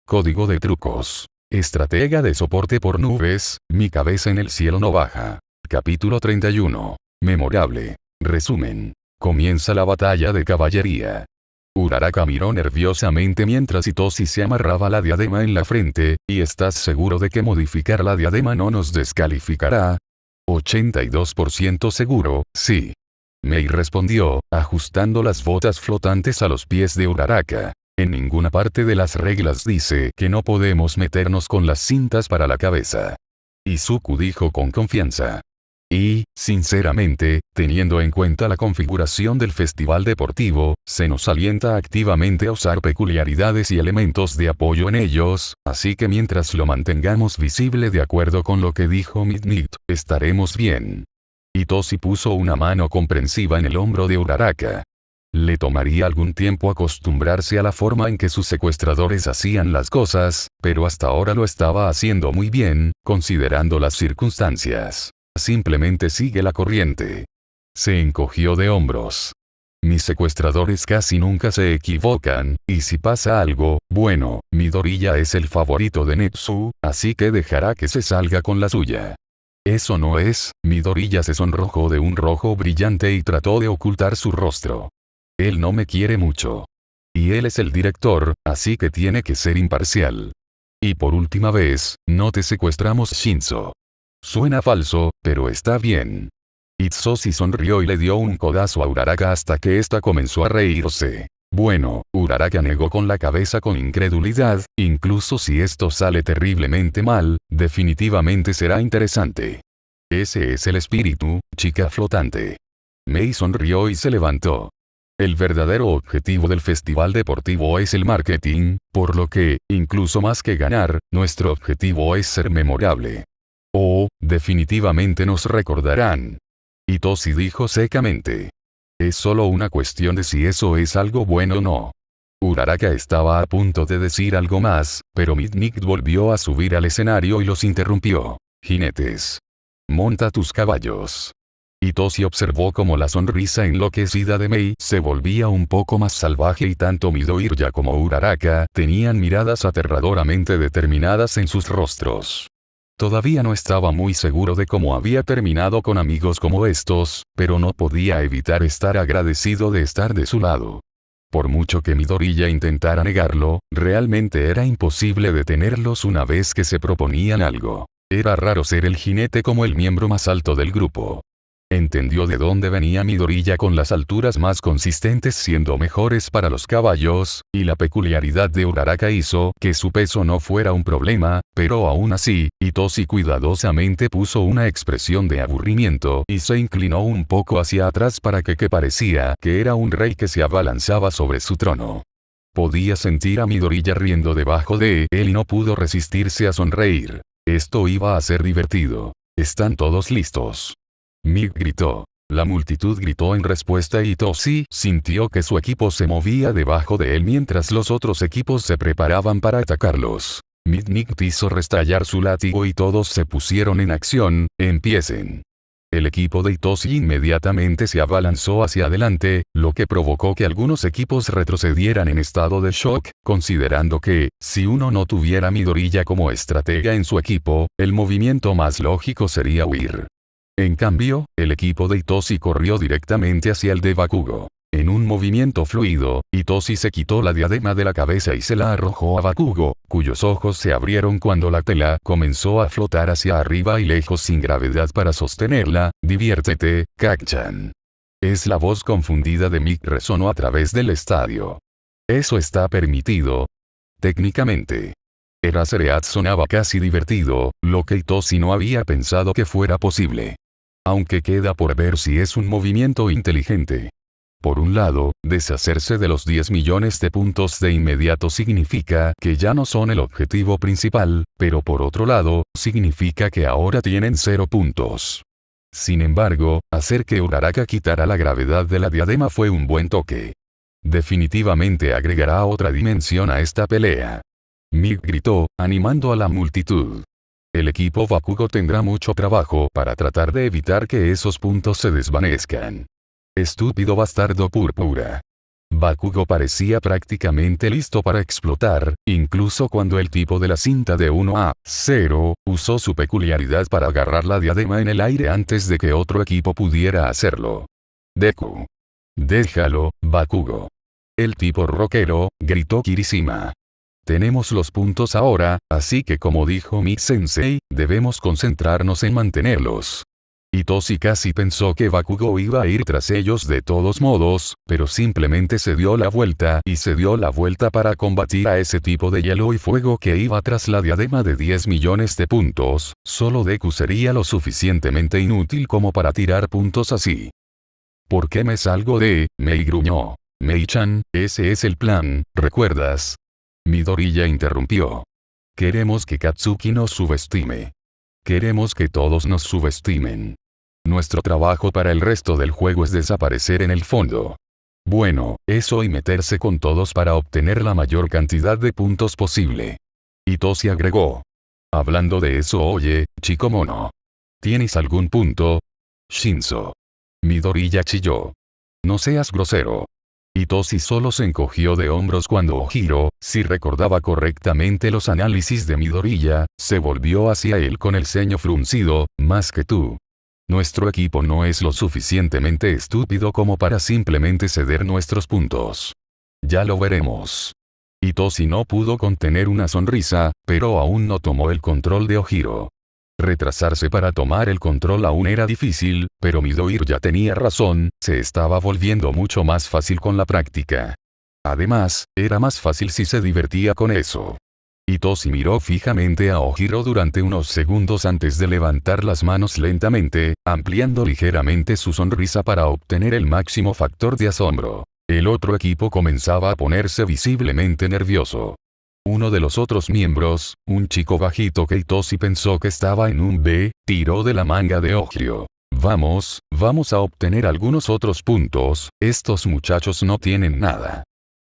Código de trucos. Estratega de soporte por nubes, mi cabeza en el cielo no baja. Capítulo 31. Memorable. Resumen. Comienza la batalla de caballería. Uraraka miró nerviosamente mientras Hitoshi se amarraba la diadema en la frente, ¿y estás seguro de que modificar la diadema no nos descalificará? 82% seguro, sí. Mei respondió, ajustando las botas flotantes a los pies de Uraraka. En ninguna parte de las reglas dice que no podemos meternos con las cintas para la cabeza. Izuku dijo con confianza. Y, sinceramente, teniendo en cuenta la configuración del festival deportivo, se nos alienta activamente a usar peculiaridades y elementos de apoyo en ellos, así que mientras lo mantengamos visible de acuerdo con lo que dijo Midnight, estaremos bien. Hitoshi puso una mano comprensiva en el hombro de Uraraka. Le tomaría algún tiempo acostumbrarse a la forma en que sus secuestradores hacían las cosas, pero hasta ahora lo estaba haciendo muy bien, considerando las circunstancias. Simplemente sigue la corriente. Se encogió de hombros. Mis secuestradores casi nunca se equivocan, y si pasa algo, bueno, Midoriya es el favorito de Netsu, así que dejará que se salga con la suya. Eso no es, Midoriya se sonrojó de un rojo brillante y trató de ocultar su rostro. Él no me quiere mucho. Y él es el director, así que tiene que ser imparcial. Y por última vez, no te secuestramos, Shinzo. Suena falso, pero está bien. Itsushi sonrió y le dio un codazo a Uraraka hasta que ésta comenzó a reírse. Bueno, Uraraka negó con la cabeza con incredulidad, incluso si esto sale terriblemente mal, definitivamente será interesante. Ese es el espíritu, chica flotante. Mei sonrió y se levantó. El verdadero objetivo del festival deportivo es el marketing, por lo que, incluso más que ganar, nuestro objetivo es ser memorable. Oh, definitivamente nos recordarán. Hitoshi dijo secamente. Es solo una cuestión de si eso es algo bueno o no. Uraraka estaba a punto de decir algo más, pero Midnight volvió a subir al escenario y los interrumpió. Jinetes. Monta tus caballos. Hitoshi observó cómo la sonrisa enloquecida de Mei se volvía un poco más salvaje y tanto Midoriya como Uraraka tenían miradas aterradoramente determinadas en sus rostros. Todavía no estaba muy seguro de cómo había terminado con amigos como estos, pero no podía evitar estar agradecido de estar de su lado. Por mucho que Midoriya intentara negarlo, realmente era imposible detenerlos una vez que se proponían algo. Era raro ser el jinete como el miembro más alto del grupo. Entendió de dónde venía Midoriya con las alturas más consistentes siendo mejores para los caballos, y la peculiaridad de Uraraka hizo que su peso no fuera un problema, pero aún así, Hitoshi cuidadosamente puso una expresión de aburrimiento y se inclinó un poco hacia atrás para que parecía que era un rey que se abalanzaba sobre su trono. Podía sentir a Midoriya riendo debajo de él y no pudo resistirse a sonreír. Esto iba a ser divertido. ¿Están todos listos? Mig gritó. La multitud gritó en respuesta y Hitoshi sintió que su equipo se movía debajo de él mientras los otros equipos se preparaban para atacarlos. Midnight hizo restallar su látigo y todos se pusieron en acción, empiecen. El equipo de Hitoshi inmediatamente se abalanzó hacia adelante, lo que provocó que algunos equipos retrocedieran en estado de shock, considerando que, si uno no tuviera Midoriya como estratega en su equipo, el movimiento más lógico sería huir. En cambio, el equipo de Hitoshi corrió directamente hacia el de Bakugo. En un movimiento fluido, Hitoshi se quitó la diadema de la cabeza y se la arrojó a Bakugo, cuyos ojos se abrieron cuando la tela comenzó a flotar hacia arriba y lejos sin gravedad para sostenerla. Diviértete, Kak-chan. Es la voz confundida de Mick resonó a través del estadio. Eso está permitido. Técnicamente. Eraserhead sonaba casi divertido, lo que Hitoshi no había pensado que fuera posible. Aunque queda por ver si es un movimiento inteligente. Por un lado, deshacerse de los 10 millones de puntos de inmediato significa que ya no son el objetivo principal, pero por otro lado, significa que ahora tienen 0 puntos. Sin embargo, hacer que Uraraka quitara la gravedad de la diadema fue un buen toque. Definitivamente agregará otra dimensión a esta pelea. Mig gritó, animando a la multitud. El equipo Bakugo tendrá mucho trabajo para tratar de evitar que esos puntos se desvanezcan. Estúpido bastardo púrpura. Bakugo parecía prácticamente listo para explotar, incluso cuando el tipo de la cinta de 1 a 0 usó su peculiaridad para agarrar la diadema en el aire antes de que otro equipo pudiera hacerlo. Deku. Déjalo, Bakugo. El tipo rockero, gritó Kirishima. Tenemos los puntos ahora, así que como dijo mi sensei, debemos concentrarnos en mantenerlos. Itoshi casi pensó que Bakugo iba a ir tras ellos de todos modos, pero simplemente se dio la vuelta y se dio la vuelta para combatir a ese tipo de hielo y fuego que iba tras la diadema de 10 millones de puntos. Solo Deku sería lo suficientemente inútil como para tirar puntos así. ¿Por qué me salgo de? Mei gruñó. Mei-chan, ese es el plan, ¿recuerdas? Midoriya interrumpió. Queremos que Katsuki nos subestime. Queremos que todos nos subestimen. Nuestro trabajo para el resto del juego es desaparecer en el fondo. Bueno, eso y meterse con todos para obtener la mayor cantidad de puntos posible. Itoshi agregó. Hablando de eso, oye, chico mono. ¿Tienes algún punto? Shinzo. Midoriya chilló. No seas grosero. Itoshi solo se encogió de hombros cuando Ojiro, si recordaba correctamente los análisis de Midoriya, se volvió hacia él con el ceño fruncido, más que tú. Nuestro equipo no es lo suficientemente estúpido como para simplemente ceder nuestros puntos. Ya lo veremos. Itoshi no pudo contener una sonrisa, pero aún no tomó el control de Ojiro. Retrasarse para tomar el control aún era difícil, pero Midoriya tenía razón, se estaba volviendo mucho más fácil con la práctica. Además, era más fácil si se divertía con eso. Itoshi miró fijamente a Ojiro durante unos segundos antes de levantar las manos lentamente, ampliando ligeramente su sonrisa para obtener el máximo factor de asombro. El otro equipo comenzaba a ponerse visiblemente nervioso. Uno de los otros miembros, un chico bajito que Itoshi pensó que estaba en un B, tiró de la manga de Ojiro. Vamos a obtener algunos otros puntos, estos muchachos no tienen nada.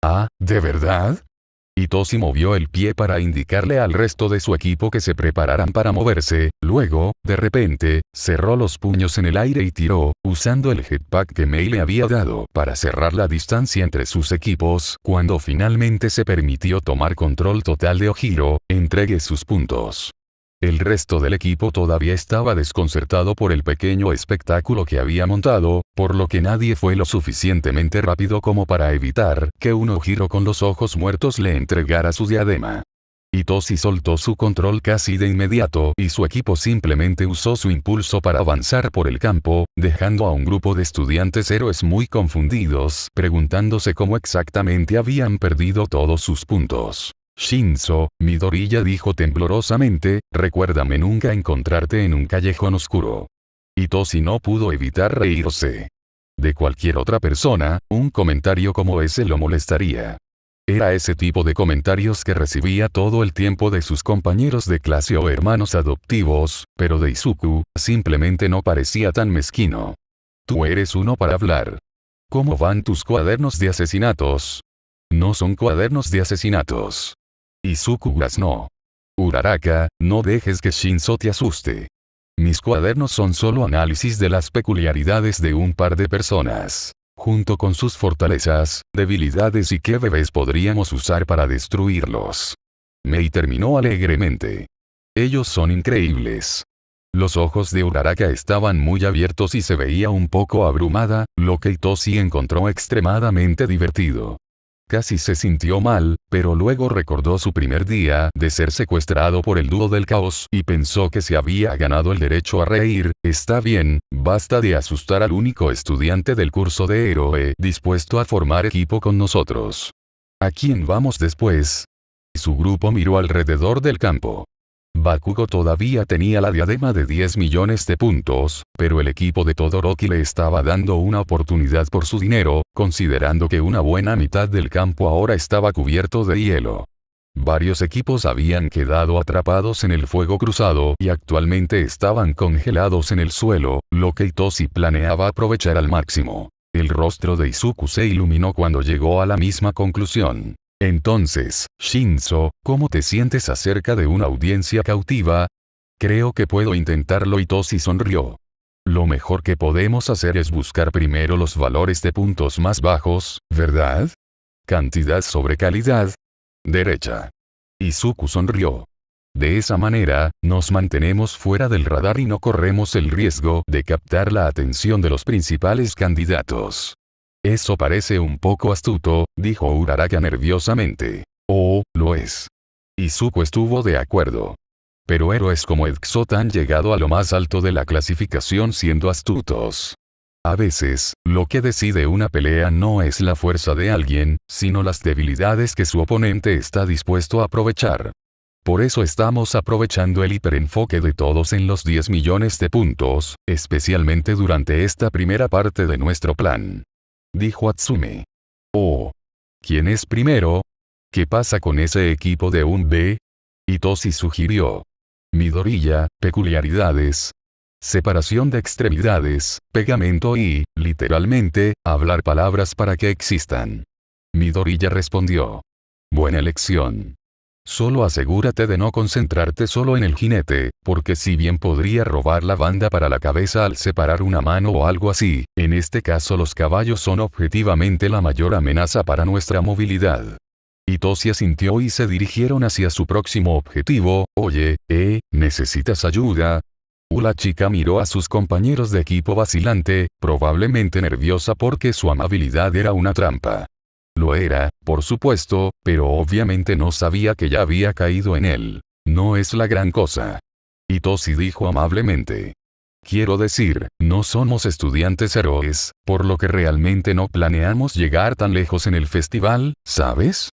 Ah, ¿de verdad? Itoshi movió el pie para indicarle al resto de su equipo que se prepararan para moverse, luego, de repente, cerró los puños en el aire y tiró, usando el jetpack que Mei le había dado para cerrar la distancia entre sus equipos. Cuando finalmente se permitió tomar control total de Ojiro, entregue sus puntos. El resto del equipo todavía estaba desconcertado por el pequeño espectáculo que había montado, por lo que nadie fue lo suficientemente rápido como para evitar que un Ojiro con los ojos muertos le entregara su diadema. Itoshi soltó su control casi de inmediato y su equipo simplemente usó su impulso para avanzar por el campo, dejando a un grupo de estudiantes héroes muy confundidos, preguntándose cómo exactamente habían perdido todos sus puntos. Shinzo, Midoriya dijo temblorosamente, recuérdame nunca encontrarte en un callejón oscuro. Itoshi no pudo evitar reírse. De cualquier otra persona, un comentario como ese lo molestaría. Era ese tipo de comentarios que recibía todo el tiempo de sus compañeros de clase o hermanos adoptivos, pero de Izuku, simplemente no parecía tan mezquino. Tú eres uno para hablar. ¿Cómo van tus cuadernos de asesinatos? No son cuadernos de asesinatos. Izuku graznó. Uraraka, no dejes que Shinzo te asuste. Mis cuadernos son solo análisis de las peculiaridades de un par de personas, junto con sus fortalezas, debilidades y qué bebés podríamos usar para destruirlos. Mei terminó alegremente. Ellos son increíbles. Los ojos de Uraraka estaban muy abiertos y se veía un poco abrumada, lo que Itoshi encontró extremadamente divertido. Casi se sintió mal, pero luego recordó su primer día de ser secuestrado por el dúo del caos y pensó que se había ganado el derecho a reír. Está bien, basta de asustar al único estudiante del curso de héroe dispuesto a formar equipo con nosotros. ¿A quién vamos después? Su grupo miró alrededor del campo. Bakugo todavía tenía la diadema de 10 millones de puntos, pero el equipo de Todoroki le estaba dando una oportunidad por su dinero, considerando que una buena mitad del campo ahora estaba cubierto de hielo. Varios equipos habían quedado atrapados en el fuego cruzado y actualmente estaban congelados en el suelo, lo que Itoshi planeaba aprovechar al máximo. El rostro de Izuku se iluminó cuando llegó a la misma conclusión. Entonces, Shinzo, ¿cómo te sientes acerca de una audiencia cautiva? Creo que puedo intentarlo. Itoshi sonrió. lo mejor que podemos hacer es buscar primero los valores de puntos más bajos, ¿verdad? Cantidad sobre calidad. Derecha. Izuku sonrió. De esa manera, nos mantenemos fuera del radar y no corremos el riesgo de captar la atención de los principales candidatos. Eso parece un poco astuto, dijo Uraraka nerviosamente. Oh, lo es. Izuku estuvo de acuerdo. Pero héroes como Exot han llegado a lo más alto de la clasificación siendo astutos. A veces, lo que decide una pelea no es la fuerza de alguien, sino las debilidades que su oponente está dispuesto a aprovechar. Por eso estamos aprovechando el hiperenfoque de todos en los 10 millones de puntos, especialmente durante esta primera parte de nuestro plan. Dijo Atsume. Oh. ¿Quién es primero? ¿Qué pasa con ese equipo de un B? Itoshi sugirió. Midoriya, peculiaridades. Separación de extremidades, pegamento y, literalmente, hablar palabras para que existan. Midoriya respondió. Buena elección. Solo asegúrate de no concentrarte solo en el jinete, porque si bien podría robar la banda para la cabeza al separar una mano o algo así, en este caso los caballos son objetivamente la mayor amenaza para nuestra movilidad. Itoshi asintió y se dirigieron hacia su próximo objetivo. Oye, ¿necesitas ayuda? La chica miró a sus compañeros de equipo vacilante, probablemente nerviosa porque su amabilidad era una trampa. Lo era, por supuesto, pero obviamente no sabía que ya había caído en él. No es la gran cosa. Itoshi dijo amablemente. Quiero decir, no somos estudiantes héroes, por lo que realmente no planeamos llegar tan lejos en el festival, ¿sabes?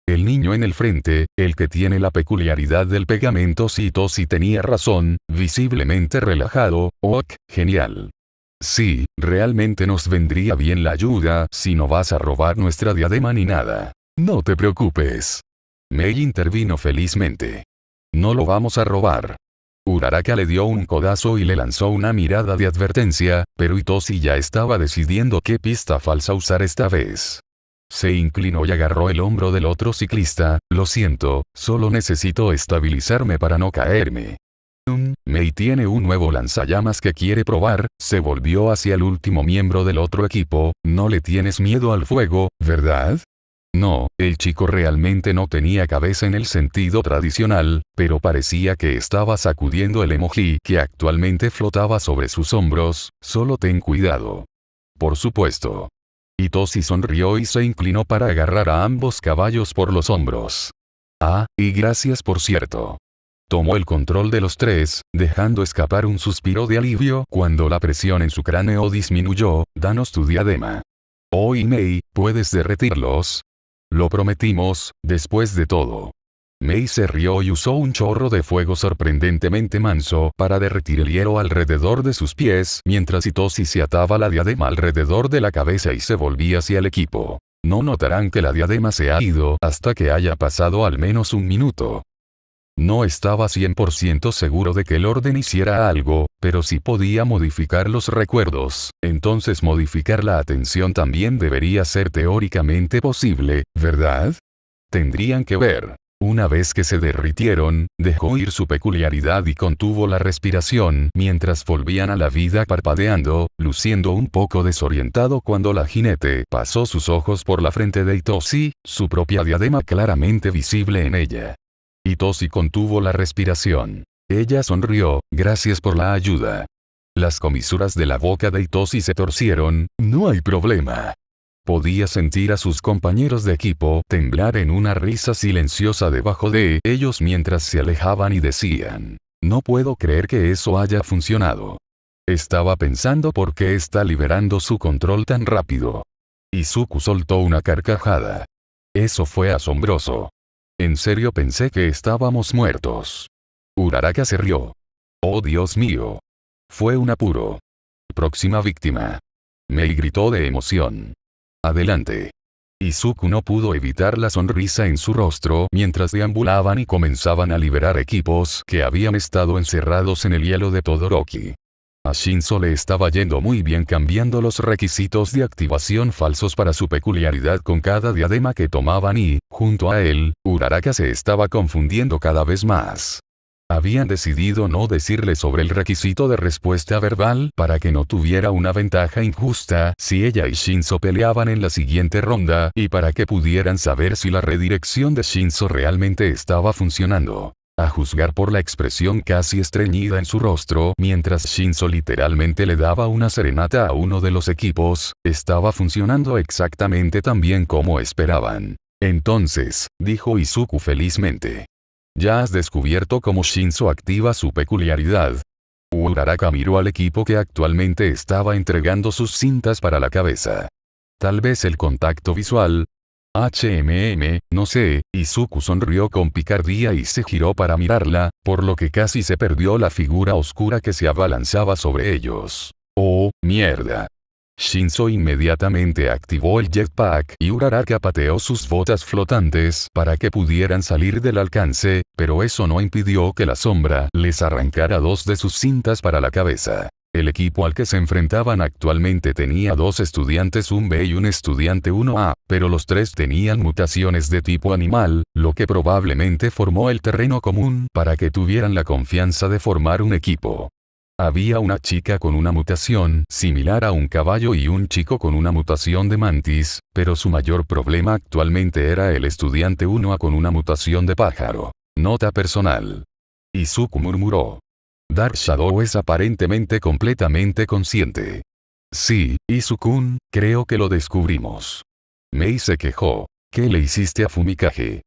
El niño en el frente, el que tiene la peculiaridad del pegamento, Itoshi tenía razón, visiblemente relajado. Ok, genial. Sí, realmente nos vendría bien la ayuda si no vas a robar nuestra diadema ni nada. No te preocupes. Mei intervino felizmente. No lo vamos a robar. Uraraka le dio un codazo y le lanzó una mirada de advertencia, pero Itoshi ya estaba decidiendo qué pista falsa usar esta vez. Se inclinó y agarró el hombro del otro ciclista. Lo siento, solo necesito estabilizarme para no caerme. Mei tiene un nuevo lanzallamas que quiere probar. Se volvió hacia el último miembro del otro equipo. No le tienes miedo al fuego, ¿verdad? No, el chico realmente no tenía cabeza en el sentido tradicional, pero parecía que estaba sacudiendo el emoji que actualmente flotaba sobre sus hombros. Solo ten cuidado. Por supuesto. Itoshi sonrió y se inclinó para agarrar a ambos caballos por los hombros. Ah, y gracias por cierto. Tomó el control de los tres, dejando escapar un suspiro de alivio cuando la presión en su cráneo disminuyó. Danos tu diadema. Oh, y Mei, ¿puedes derretirlos? Lo prometimos, después de todo. Mei se rió y usó un chorro de fuego sorprendentemente manso para derretir el hielo alrededor de sus pies mientras Itoshi se ataba la diadema alrededor de la cabeza y se volvía hacia el equipo. No notarán que la diadema se ha ido hasta que haya pasado al menos un minuto. No estaba 100% seguro de que el orden hiciera algo, pero si podía modificar los recuerdos, entonces modificar la atención también debería ser teóricamente posible, ¿verdad? Tendrían que ver. Una vez que se derritieron, dejó ir su peculiaridad y contuvo la respiración mientras volvían a la vida parpadeando, luciendo un poco desorientado cuando la jinete pasó sus ojos por la frente de Itoshi, su propia diadema claramente visible en ella. Itoshi contuvo la respiración. Ella sonrió, gracias por la ayuda. Las comisuras de la boca de Itoshi se torcieron. No hay problema. Podía sentir a sus compañeros de equipo temblar en una risa silenciosa debajo de ellos mientras se alejaban y decían, no puedo creer que eso haya funcionado. Estaba pensando por qué está liberando su control tan rápido. Izuku soltó una carcajada. Eso fue asombroso. En serio pensé que estábamos muertos. Uraraka se rió. Oh Dios mío. Fue un apuro. Próxima víctima. Mei gritó de emoción. Adelante. Izuku no pudo evitar la sonrisa en su rostro mientras deambulaban y comenzaban a liberar equipos que habían estado encerrados en el hielo de Todoroki. A Shinzo le estaba yendo muy bien cambiando los requisitos de activación falsos para su peculiaridad con cada diadema que tomaban y, junto a él, Uraraka se estaba confundiendo cada vez más. Habían decidido no decirle sobre el requisito de respuesta verbal para que no tuviera una ventaja injusta si ella y Shinzo peleaban en la siguiente ronda y para que pudieran saber si la redirección de Shinzo realmente estaba funcionando. A juzgar por la expresión casi estreñida en su rostro mientras Shinzo literalmente le daba una serenata a uno de los equipos, estaba funcionando exactamente tan bien como esperaban. Entonces, dijo Izuku felizmente. Ya has descubierto cómo Shinzo activa su peculiaridad. Uraraka miró al equipo que actualmente estaba entregando sus cintas para la cabeza. Tal vez el contacto visual. No sé, Izuku sonrió con picardía y se giró para mirarla, por lo que casi se perdió la figura oscura que se abalanzaba sobre ellos. ¡Oh, mierda! Shinzo inmediatamente activó el jetpack y Uraraka pateó sus botas flotantes para que pudieran salir del alcance, pero eso no impidió que la sombra les arrancara dos de sus cintas para la cabeza. El equipo al que se enfrentaban actualmente tenía dos estudiantes 1B y un estudiante 1A, pero los tres tenían mutaciones de tipo animal, lo que probablemente formó el terreno común para que tuvieran la confianza de formar un equipo. Había una chica con una mutación similar a un caballo y un chico con una mutación de mantis, pero su mayor problema actualmente era el estudiante 1A con una mutación de pájaro. Nota personal. Izuku murmuró. Dark Shadow es aparentemente completamente consciente. Sí, Izuku-kun, creo que lo descubrimos. Mei se quejó. ¿Qué le hiciste a Fumikage?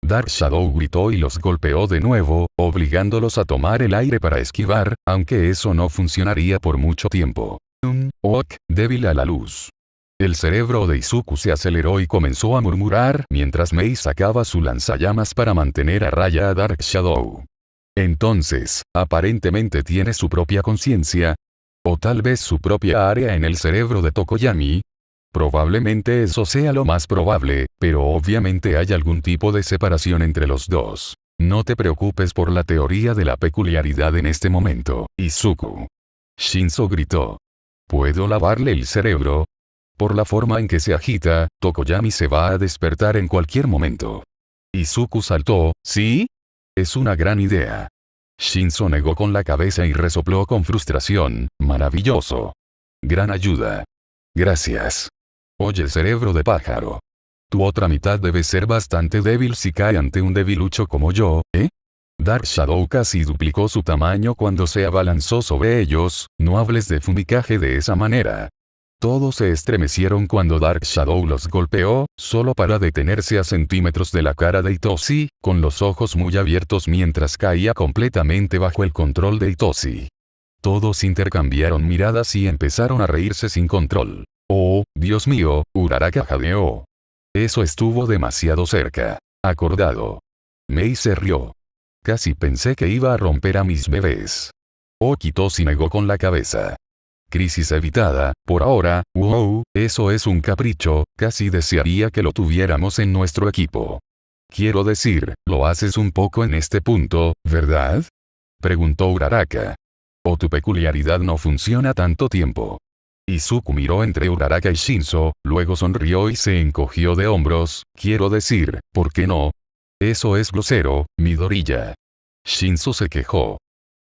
Dark Shadow gritó y los golpeó de nuevo, obligándolos a tomar el aire para esquivar, aunque eso no funcionaría por mucho tiempo. Débil a la luz. El cerebro de Izuku se aceleró y comenzó a murmurar mientras Mei sacaba su lanzallamas para mantener a raya a Dark Shadow. Entonces, aparentemente tiene su propia conciencia. O tal vez su propia área en el cerebro de Tokoyami. Probablemente eso sea lo más probable, pero obviamente hay algún tipo de separación entre los dos. No te preocupes por la teoría de la peculiaridad en este momento, Izuku. Shinzo gritó. ¿Puedo lavarle el cerebro? Por la forma en que se agita, Tokoyami se va a despertar en cualquier momento. Izuku saltó, ¿sí? Es una gran idea. Shinzo negó con la cabeza y resopló con frustración. Maravilloso. Gran ayuda. Gracias. Oye, cerebro de pájaro. Tu otra mitad debe ser bastante débil si cae ante un debilucho como yo, ¿eh? Dark Shadow casi duplicó su tamaño cuando se abalanzó sobre ellos. No hables de Fumikage de esa manera. Todos se estremecieron cuando Dark Shadow los golpeó, solo para detenerse a centímetros de la cara de Itoshi, con los ojos muy abiertos mientras caía completamente bajo el control de Itoshi. Todos intercambiaron miradas y empezaron a reírse sin control. Oh, Dios mío, Uraraka jadeó. Eso estuvo demasiado cerca. Acordado. Mei se rió. Casi pensé que iba a romper a mis bebés. Itoshi negó con la cabeza. Crisis evitada, por ahora. Wow, eso es un capricho, casi desearía que lo tuviéramos en nuestro equipo. Quiero decir, lo haces un poco en este punto, ¿verdad? Preguntó Uraraka. ¿O tu peculiaridad no funciona tanto tiempo? Izuku miró entre Uraraka y Shinzo, luego sonrió y se encogió de hombros. Quiero decir, ¿por qué no? Eso es grosero, Midoriya. Shinzo se quejó.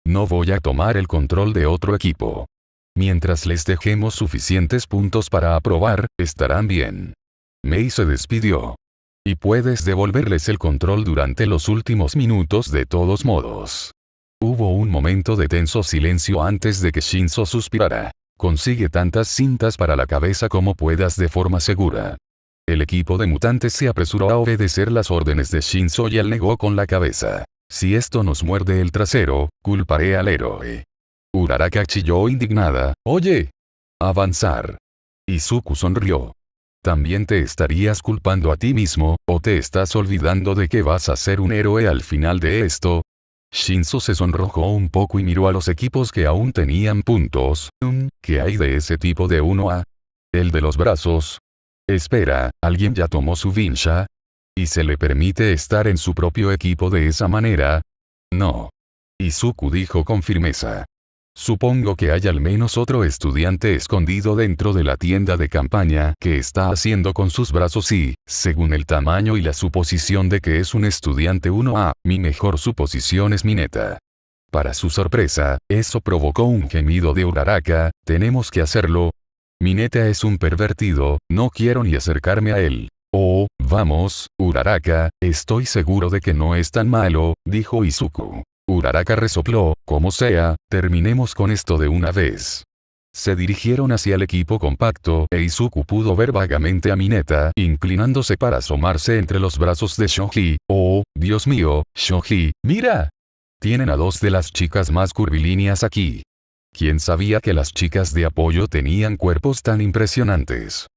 No voy a tomar el control de otro equipo. Mientras les dejemos suficientes puntos para aprobar, estarán bien. Mei se despidió. Y puedes devolverles el control durante los últimos minutos de todos modos. Hubo un momento de tenso silencio antes de que Shinzo suspirara. Consigue tantas cintas para la cabeza como puedas de forma segura. El equipo de mutantes se apresuró a obedecer las órdenes de Shinzo y él negó con la cabeza. Si esto nos muerde el trasero, culparé al héroe. Uraraka chilló indignada. Oye. Avanzar. Izuku sonrió. También te estarías culpando a ti mismo, o te estás olvidando de que vas a ser un héroe al final de esto. Shinzo se sonrojó un poco y miró a los equipos que aún tenían puntos. ¿Qué hay de ese tipo de 1A? El de los brazos. Espera, ¿alguien ya tomó su vincha? ¿Y se le permite estar en su propio equipo de esa manera? No. Izuku dijo con firmeza. Supongo que hay al menos otro estudiante escondido dentro de la tienda de campaña que está haciendo con sus brazos y, según el tamaño y la suposición de que es un estudiante 1A, mi mejor suposición es mi neta. Para su sorpresa, eso provocó un gemido de Uraraka. «Tenemos que hacerlo. Mineta es un pervertido, no quiero ni acercarme a él». «Oh, vamos, Uraraka, estoy seguro de que no es tan malo», dijo Izuku. Uraraka resopló: «Como sea, terminemos con esto de una vez». Se dirigieron hacia el equipo compacto e Izuku pudo ver vagamente a Mineta inclinándose para asomarse entre los brazos de Shoji. «Oh, Dios mío, Shoji, mira. Tienen a dos de las chicas más curvilíneas aquí». ¿Quién sabía que las chicas de apoyo tenían cuerpos tan impresionantes?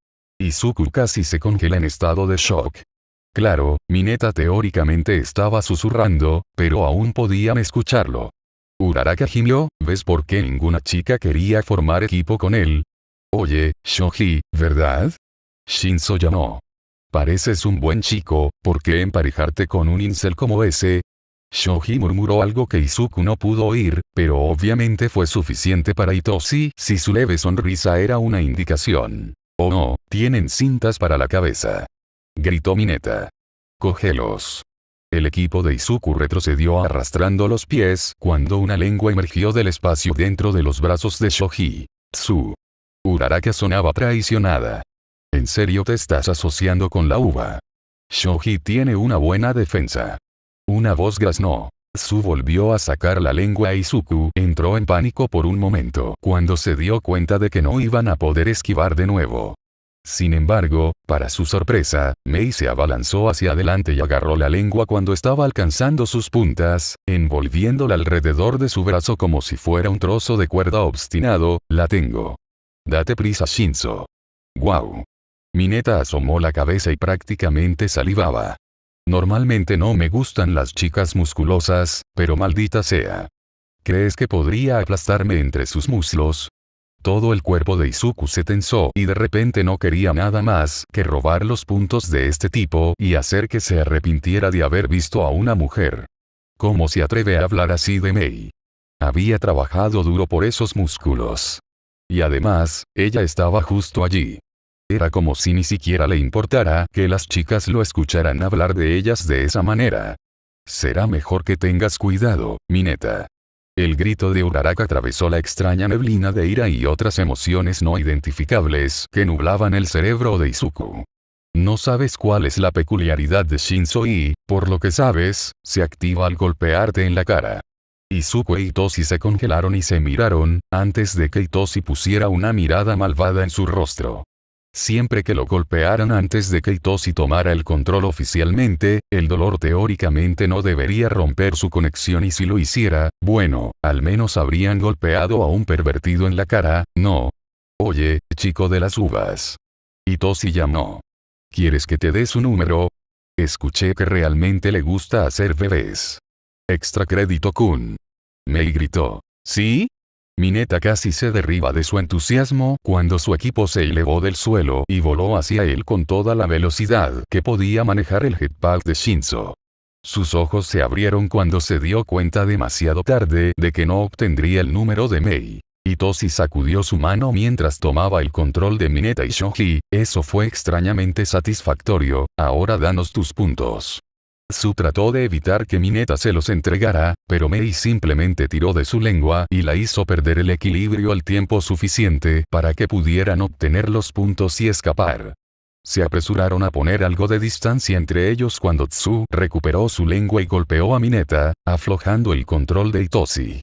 Izuku casi se congela en estado de shock. Claro, Mineta teóricamente estaba susurrando, pero aún podían escucharlo. Uraraka gimió: «¿Ves por qué ninguna chica quería formar equipo con él? Oye, Shoji, ¿verdad? Shinzo llamó. Pareces un buen chico, ¿por qué emparejarte con un incel como ese?» Shoji murmuró algo que Izuku no pudo oír, pero obviamente fue suficiente para Hitoshi si su leve sonrisa era una indicación. «Oh no, tienen cintas para la cabeza», gritó Mineta. «Cógelos». El equipo de Izuku retrocedió arrastrando los pies cuando una lengua emergió del espacio dentro de los brazos de Shoji. «Tsu». Uraraka sonaba traicionada. «¿En serio te estás asociando con la uva? Shoji tiene una buena defensa». Una voz graznó. Tsu volvió a sacar la lengua a Izuku. Entró en pánico por un momento cuando se dio cuenta de que no iban a poder esquivar de nuevo. Sin embargo, para su sorpresa, Mei se abalanzó hacia adelante y agarró la lengua cuando estaba alcanzando sus puntas, envolviéndola alrededor de su brazo como si fuera un trozo de cuerda obstinado. «La tengo. Date prisa, Shinzo». «Guau». Mineta asomó la cabeza y prácticamente salivaba. «Normalmente no me gustan las chicas musculosas, pero maldita sea. ¿Crees que podría aplastarme entre sus muslos?» Todo el cuerpo de Izuku se tensó y de repente no quería nada más que robar los puntos de este tipo y hacer que se arrepintiera de haber visto a una mujer. ¿Cómo se atreve a hablar así de Mei? Había trabajado duro por esos músculos. Y además, ella estaba justo allí. Era como si ni siquiera le importara que las chicas lo escucharan hablar de ellas de esa manera. «Será mejor que tengas cuidado, Mineta». El grito de Uraraka atravesó la extraña neblina de ira y otras emociones no identificables que nublaban el cerebro de Izuku. No sabes cuál es la peculiaridad de Shinzo y, por lo que sabes, se activa al golpearte en la cara. Izuku e Hitoshi se congelaron y se miraron, antes de que Hitoshi pusiera una mirada malvada en su rostro. Siempre que lo golpearan antes de que Hitoshi tomara el control oficialmente, el dolor teóricamente no debería romper su conexión y si lo hiciera, bueno, al menos habrían golpeado a un pervertido en la cara, ¿no? «Oye, chico de las uvas». Hitoshi llamó. «¿Quieres que te dé su número? Escuché que realmente le gusta hacer bebés». «Extra crédito Kun». Mei gritó. «¿Sí?» Mineta casi se derriba de su entusiasmo cuando su equipo se elevó del suelo y voló hacia él con toda la velocidad que podía manejar el jetpack de Shinzo. Sus ojos se abrieron cuando se dio cuenta demasiado tarde de que no obtendría el número de Mei. Hitoshi sacudió su mano mientras tomaba el control de Mineta y Shoji. «Eso fue extrañamente satisfactorio, ahora danos tus puntos». Tsu trató de evitar que Mineta se los entregara, pero Mei simplemente tiró de su lengua y la hizo perder el equilibrio al tiempo suficiente para que pudieran obtener los puntos y escapar. Se apresuraron a poner algo de distancia entre ellos cuando Tsu recuperó su lengua y golpeó a Mineta, aflojando el control de Hitoshi.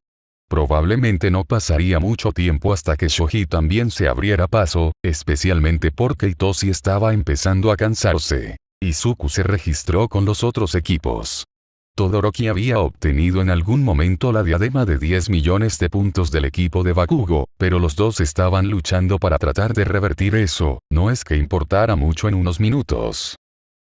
Probablemente no pasaría mucho tiempo hasta que Shoji también se abriera paso, especialmente porque Hitoshi estaba empezando a cansarse. Izuku se registró con los otros equipos. Todoroki había obtenido en algún momento la diadema de 10 millones de puntos del equipo de Bakugo, pero los dos estaban luchando para tratar de revertir eso. No es que importara mucho en unos minutos.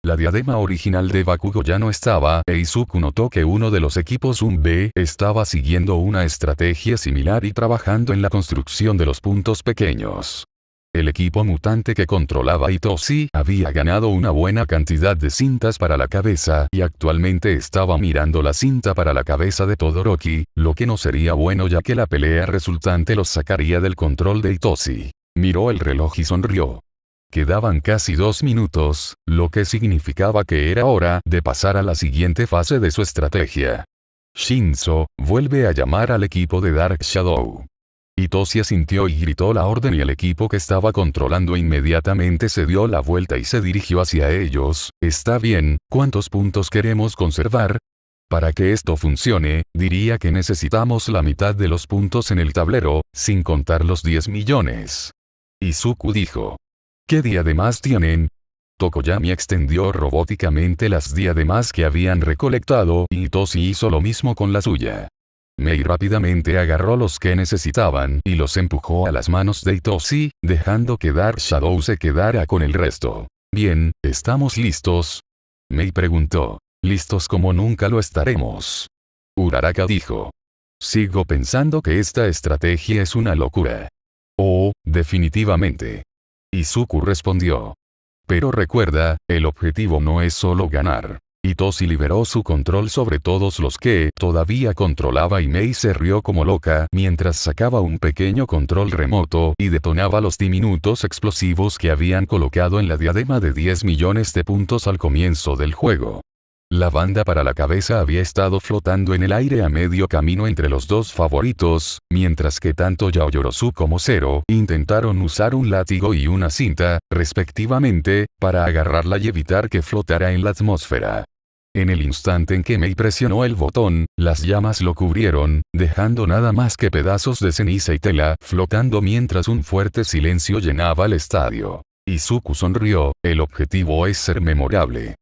La diadema original de Bakugo ya no estaba, e Izuku notó que uno de los equipos B estaba siguiendo una estrategia similar y trabajando en la construcción de los puntos pequeños. El equipo mutante que controlaba Hitoshi había ganado una buena cantidad de cintas para la cabeza y actualmente estaba mirando la cinta para la cabeza de Todoroki, lo que no sería bueno ya que la pelea resultante los sacaría del control de Hitoshi. Miró el reloj y sonrió. Quedaban casi 2 minutos, lo que significaba que era hora de pasar a la siguiente fase de su estrategia. Shinzo, vuelve a llamar al equipo de Dark Shadow. Itoshi asintió y gritó la orden y el equipo que estaba controlando inmediatamente se dio la vuelta y se dirigió hacia ellos. Está bien, ¿cuántos puntos queremos conservar? Para que esto funcione, diría que necesitamos la mitad de los puntos en el tablero, sin contar los 10 millones. Izuku dijo. ¿Qué diademas tienen? Tokoyami extendió robóticamente las diademas que habían recolectado y Itoshi hizo lo mismo con la suya. Mei rápidamente agarró los que necesitaban y los empujó a las manos de Itoshi, dejando que Dark Shadow se quedara con el resto. Bien, ¿estamos listos? Mei preguntó. Listos como nunca lo estaremos. Uraraka dijo. Sigo pensando que esta estrategia es una locura. Oh, definitivamente. Izuku respondió. Pero recuerda, el objetivo no es solo ganar. Itoshi liberó su control sobre todos los que todavía controlaba y Mei se rió como loca mientras sacaba un pequeño control remoto y detonaba los diminutos explosivos que habían colocado en la diadema de 10 millones de puntos al comienzo del juego. La banda para la cabeza había estado flotando en el aire a medio camino entre los dos favoritos, mientras que tanto Yaoyorozu como Zero intentaron usar un látigo y una cinta, respectivamente, para agarrarla y evitar que flotara en la atmósfera. En el instante en que Mei presionó el botón, las llamas lo cubrieron, dejando nada más que pedazos de ceniza y tela flotando mientras un fuerte silencio llenaba el estadio. Izuku sonrió, el objetivo es ser memorable.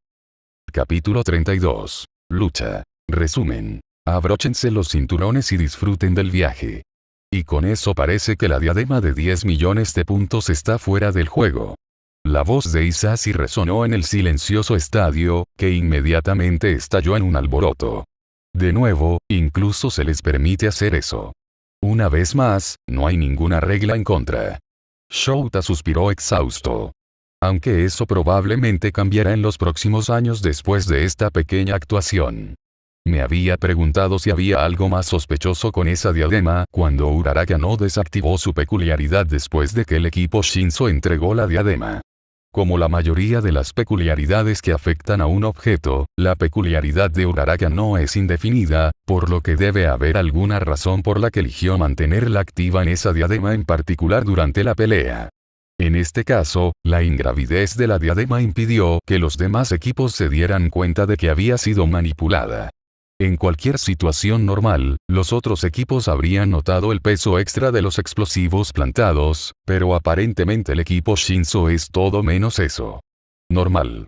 Capítulo 32. Lucha. Resumen. Abróchense los cinturones y disfruten del viaje. Y con eso parece que la diadema de 10 millones de puntos está fuera del juego. La voz de Isashi resonó en el silencioso estadio, que inmediatamente estalló en un alboroto. De nuevo, incluso se les permite hacer eso. Una vez más, no hay ninguna regla en contra. Shouta suspiró exhausto. Aunque eso probablemente cambiará en los próximos años después de esta pequeña actuación. Me había preguntado si había algo más sospechoso con esa diadema cuando Uraraka no desactivó su peculiaridad después de que el equipo Shinzo entregó la diadema. Como la mayoría de las peculiaridades que afectan a un objeto, la peculiaridad de Uraraka no es indefinida, por lo que debe haber alguna razón por la que eligió mantenerla activa en esa diadema en particular durante la pelea. En este caso, la ingravidez de la diadema impidió que los demás equipos se dieran cuenta de que había sido manipulada. En cualquier situación normal, los otros equipos habrían notado el peso extra de los explosivos plantados, pero aparentemente el equipo Shinzo es todo menos eso. Normal.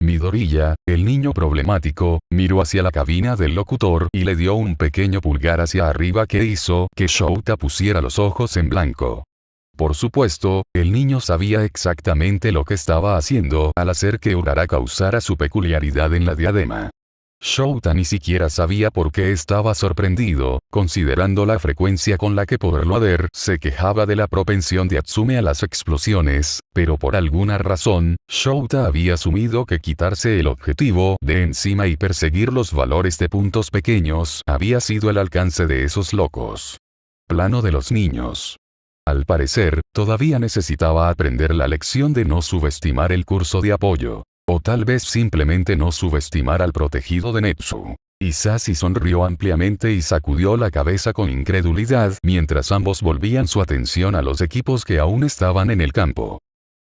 Midoriya, el niño problemático, miró hacia la cabina del locutor y le dio un pequeño pulgar hacia arriba que hizo que Shouta pusiera los ojos en blanco. Por supuesto, el niño sabía exactamente lo que estaba haciendo al hacer que Uraraka usara su peculiaridad en la diadema. Shouta ni siquiera sabía por qué estaba sorprendido, considerando la frecuencia con la que Powerloader se quejaba de la propensión de Atsume a las explosiones, pero por alguna razón, Shouta había asumido que quitarse el objetivo de encima y perseguir los valores de puntos pequeños había sido el alcance de esos locos. Plano de los niños. Al parecer, todavía necesitaba aprender la lección de no subestimar el curso de apoyo. O tal vez simplemente no subestimar al protegido de Netsu. Isashi sonrió ampliamente y sacudió la cabeza con incredulidad mientras ambos volvían su atención a los equipos que aún estaban en el campo.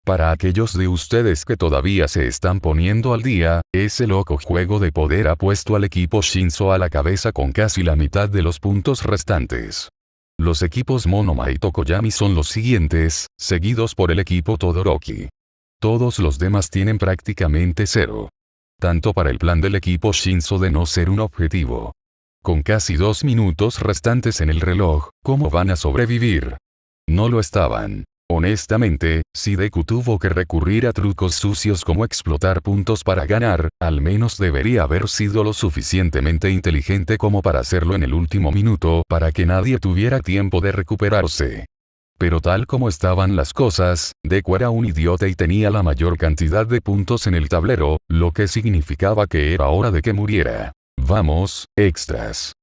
Para aquellos de ustedes que todavía se están poniendo al día, ese loco juego de poder ha puesto al equipo Shinzo a la cabeza con casi la mitad de los puntos restantes. Los equipos Monoma y Tokoyami son los siguientes, seguidos por el equipo Todoroki. Todos los demás tienen prácticamente cero. Tanto para el plan del equipo Shinzo de no ser un objetivo. Con casi 2 minutos restantes en el reloj, ¿cómo van a sobrevivir? No lo estaban. Honestamente, si Deku tuvo que recurrir a trucos sucios como explotar puntos para ganar, al menos debería haber sido lo suficientemente inteligente como para hacerlo en el último minuto para que nadie tuviera tiempo de recuperarse. Pero tal como estaban las cosas, Deku era un idiota y tenía la mayor cantidad de puntos en el tablero, lo que significaba que era hora de que muriera. Vamos, extras.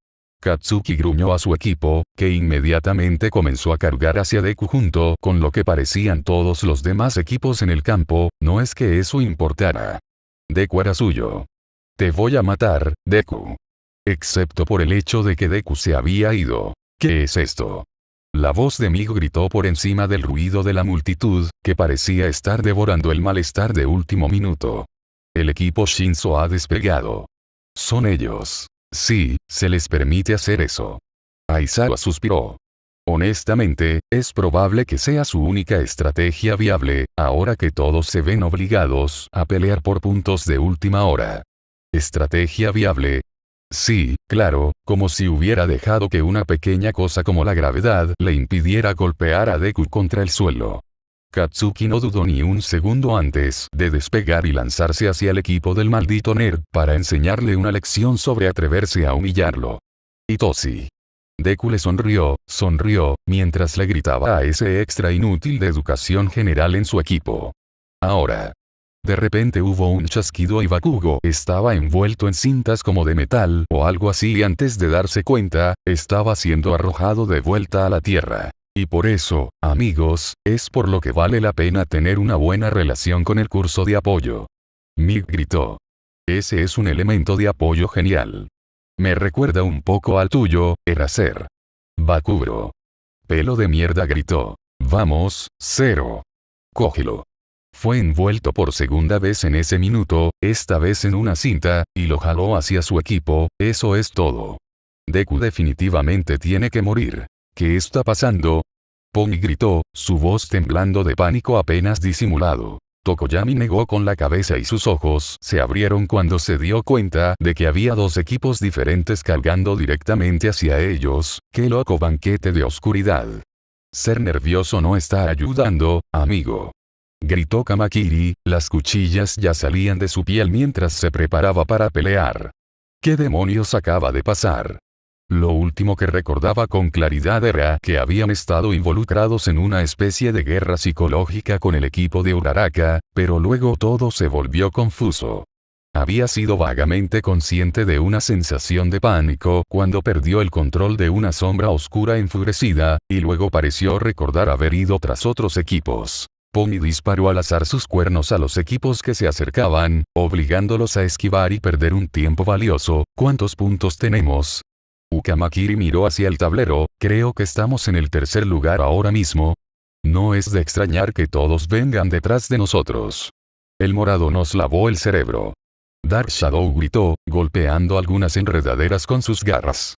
Katsuki gruñó a su equipo, que inmediatamente comenzó a cargar hacia Deku junto con lo que parecían todos los demás equipos en el campo, no es que eso importara. Deku era suyo. Te voy a matar, Deku. Excepto por el hecho de que Deku se había ido. ¿Qué es esto? La voz de Mig gritó por encima del ruido de la multitud, que parecía estar devorando el malestar de último minuto. El equipo Shinzo ha despegado. Son ellos. Sí, se les permite hacer eso. Aizawa suspiró. Honestamente, es probable que sea su única estrategia viable, ahora que todos se ven obligados a pelear por puntos de última hora. ¿Estrategia viable? Sí, claro, como si hubiera dejado que una pequeña cosa como la gravedad le impidiera golpear a Deku contra el suelo. Katsuki no dudó ni un segundo antes de despegar y lanzarse hacia el equipo del maldito nerd para enseñarle una lección sobre atreverse a humillarlo. Itoshi. Deku le sonrió, mientras le gritaba a ese extra inútil de educación general en su equipo. Ahora. De repente hubo un chasquido y Bakugo estaba envuelto en cintas como de metal o algo así y antes de darse cuenta, estaba siendo arrojado de vuelta a la tierra. Y por eso, amigos, es por lo que vale la pena tener una buena relación con el curso de apoyo. Mig gritó. Ese es un elemento de apoyo genial. Me recuerda un poco al tuyo, Eraser. Bakugou. Pelo de mierda gritó. Vamos, Zero. Cógelo. Fue envuelto por segunda vez en ese minuto, esta vez en una cinta, y lo jaló hacia su equipo, eso es todo. Deku definitivamente tiene que morir. ¿Qué está pasando? Pony gritó, su voz temblando de pánico apenas disimulado. Tokoyami negó con la cabeza y sus ojos se abrieron cuando se dio cuenta de que había dos equipos diferentes cargando directamente hacia ellos. ¡Qué loco banquete de oscuridad! Ser nervioso no está ayudando, amigo. Gritó Kamakiri, las cuchillas ya salían de su piel mientras se preparaba para pelear. ¿Qué demonios acaba de pasar? Lo último que recordaba con claridad era que habían estado involucrados en una especie de guerra psicológica con el equipo de Uraraka, pero luego todo se volvió confuso. Había sido vagamente consciente de una sensación de pánico cuando perdió el control de una sombra oscura enfurecida, y luego pareció recordar haber ido tras otros equipos. Pony disparó al azar sus cuernos a los equipos que se acercaban, obligándolos a esquivar y perder un tiempo valioso. ¿Cuántos puntos tenemos? Kamakiri miró hacia el tablero, creo que estamos en el tercer lugar ahora mismo. No es de extrañar que todos vengan detrás de nosotros. El morado nos lavó el cerebro. Dark Shadow gritó, golpeando algunas enredaderas con sus garras.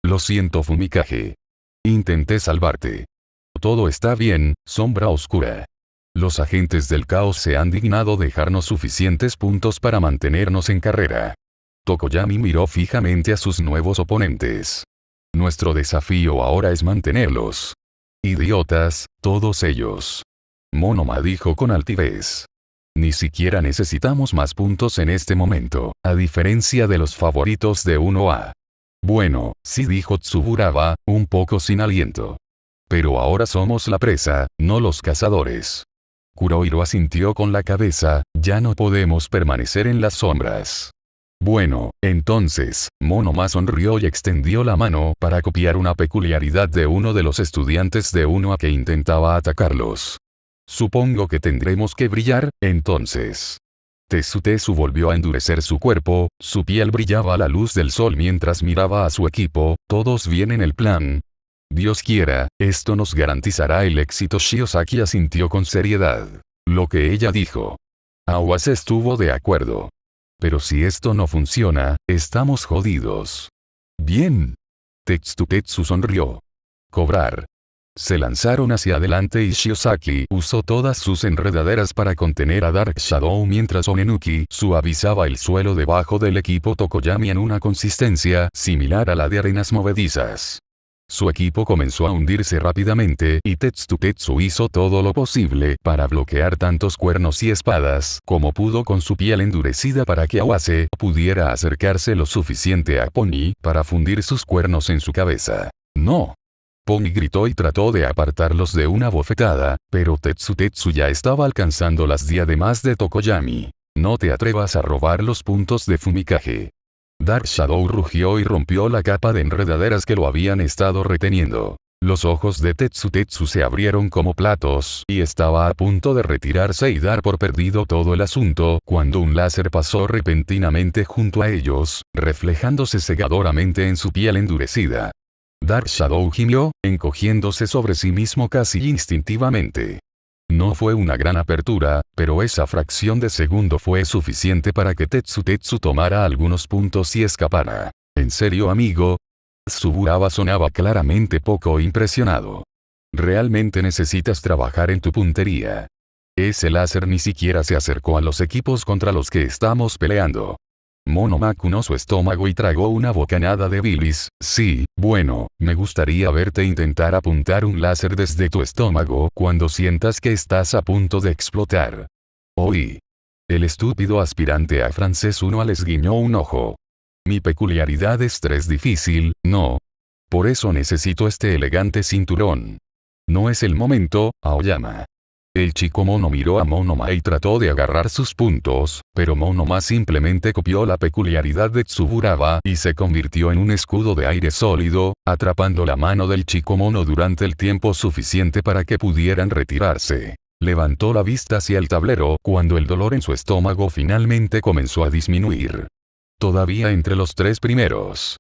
Lo siento Fumikage. Intenté salvarte. Todo está bien, sombra oscura. Los agentes del caos se han dignado dejarnos suficientes puntos para mantenernos en carrera. Tokoyami miró fijamente a sus nuevos oponentes. Nuestro desafío ahora es mantenerlos. Idiotas, todos ellos. Monoma dijo con altivez. Ni siquiera necesitamos más puntos en este momento, a diferencia de los favoritos de 1A. Bueno, sí dijo Tsuburaba, un poco sin aliento. Pero ahora somos la presa, no los cazadores. Kurohiro asintió con la cabeza, ya no podemos permanecer en las sombras. Bueno, entonces, Monoma sonrió y extendió la mano para copiar una peculiaridad de uno de los estudiantes de 1A que intentaba atacarlos. Supongo que tendremos que brillar, entonces. Tetsu volvió a endurecer su cuerpo, su piel brillaba a la luz del sol mientras miraba a su equipo, todos bien en el plan. Dios quiera, esto nos garantizará el éxito. Shiozaki asintió con seriedad. Lo que ella dijo. Awas estuvo de acuerdo. Pero si esto no funciona, estamos jodidos. Bien. Tetsu sonrió. Cobrar. Se lanzaron hacia adelante y Shiozaki usó todas sus enredaderas para contener a Dark Shadow mientras Onenuki suavizaba el suelo debajo del equipo Tokoyami en una consistencia similar a la de arenas movedizas. Su equipo comenzó a hundirse rápidamente y Tetsu hizo todo lo posible para bloquear tantos cuernos y espadas como pudo con su piel endurecida para que Awase pudiera acercarse lo suficiente a Pony para fundir sus cuernos en su cabeza. ¡No! Pony gritó y trató de apartarlos de una bofetada, pero Tetsu ya estaba alcanzando las diademas de Tokoyami. No te atrevas a robar los puntos de Fumikage. Dark Shadow rugió y rompió la capa de enredaderas que lo habían estado reteniendo. Los ojos de Tetsu se abrieron como platos y estaba a punto de retirarse y dar por perdido todo el asunto cuando un láser pasó repentinamente junto a ellos, reflejándose cegadoramente en su piel endurecida. Dark Shadow gimió, encogiéndose sobre sí mismo casi instintivamente. No fue una gran apertura, pero esa fracción de segundo fue suficiente para que Tetsu tomara algunos puntos y escapara. ¿En serio, amigo? Tsuburaba sonaba claramente poco impresionado. Realmente necesitas trabajar en tu puntería. Ese láser ni siquiera se acercó a los equipos contra los que estamos peleando. Mono macunó su estómago y tragó una bocanada de bilis. Sí, bueno, me gustaría verte intentar apuntar un láser desde tu estómago cuando sientas que estás a punto de explotar. Oí. El estúpido aspirante a francés 1 les guiñó un ojo. Mi peculiaridad es 3 difícil, ¿no? Por eso necesito este elegante cinturón. No es el momento, Aoyama. El chico mono miró a Monoma y trató de agarrar sus puntos, pero Monoma simplemente copió la peculiaridad de Tsuburaba y se convirtió en un escudo de aire sólido, atrapando la mano del chico mono durante el tiempo suficiente para que pudieran retirarse. Levantó la vista hacia el tablero cuando el dolor en su estómago finalmente comenzó a disminuir. Todavía entre los 3 primeros.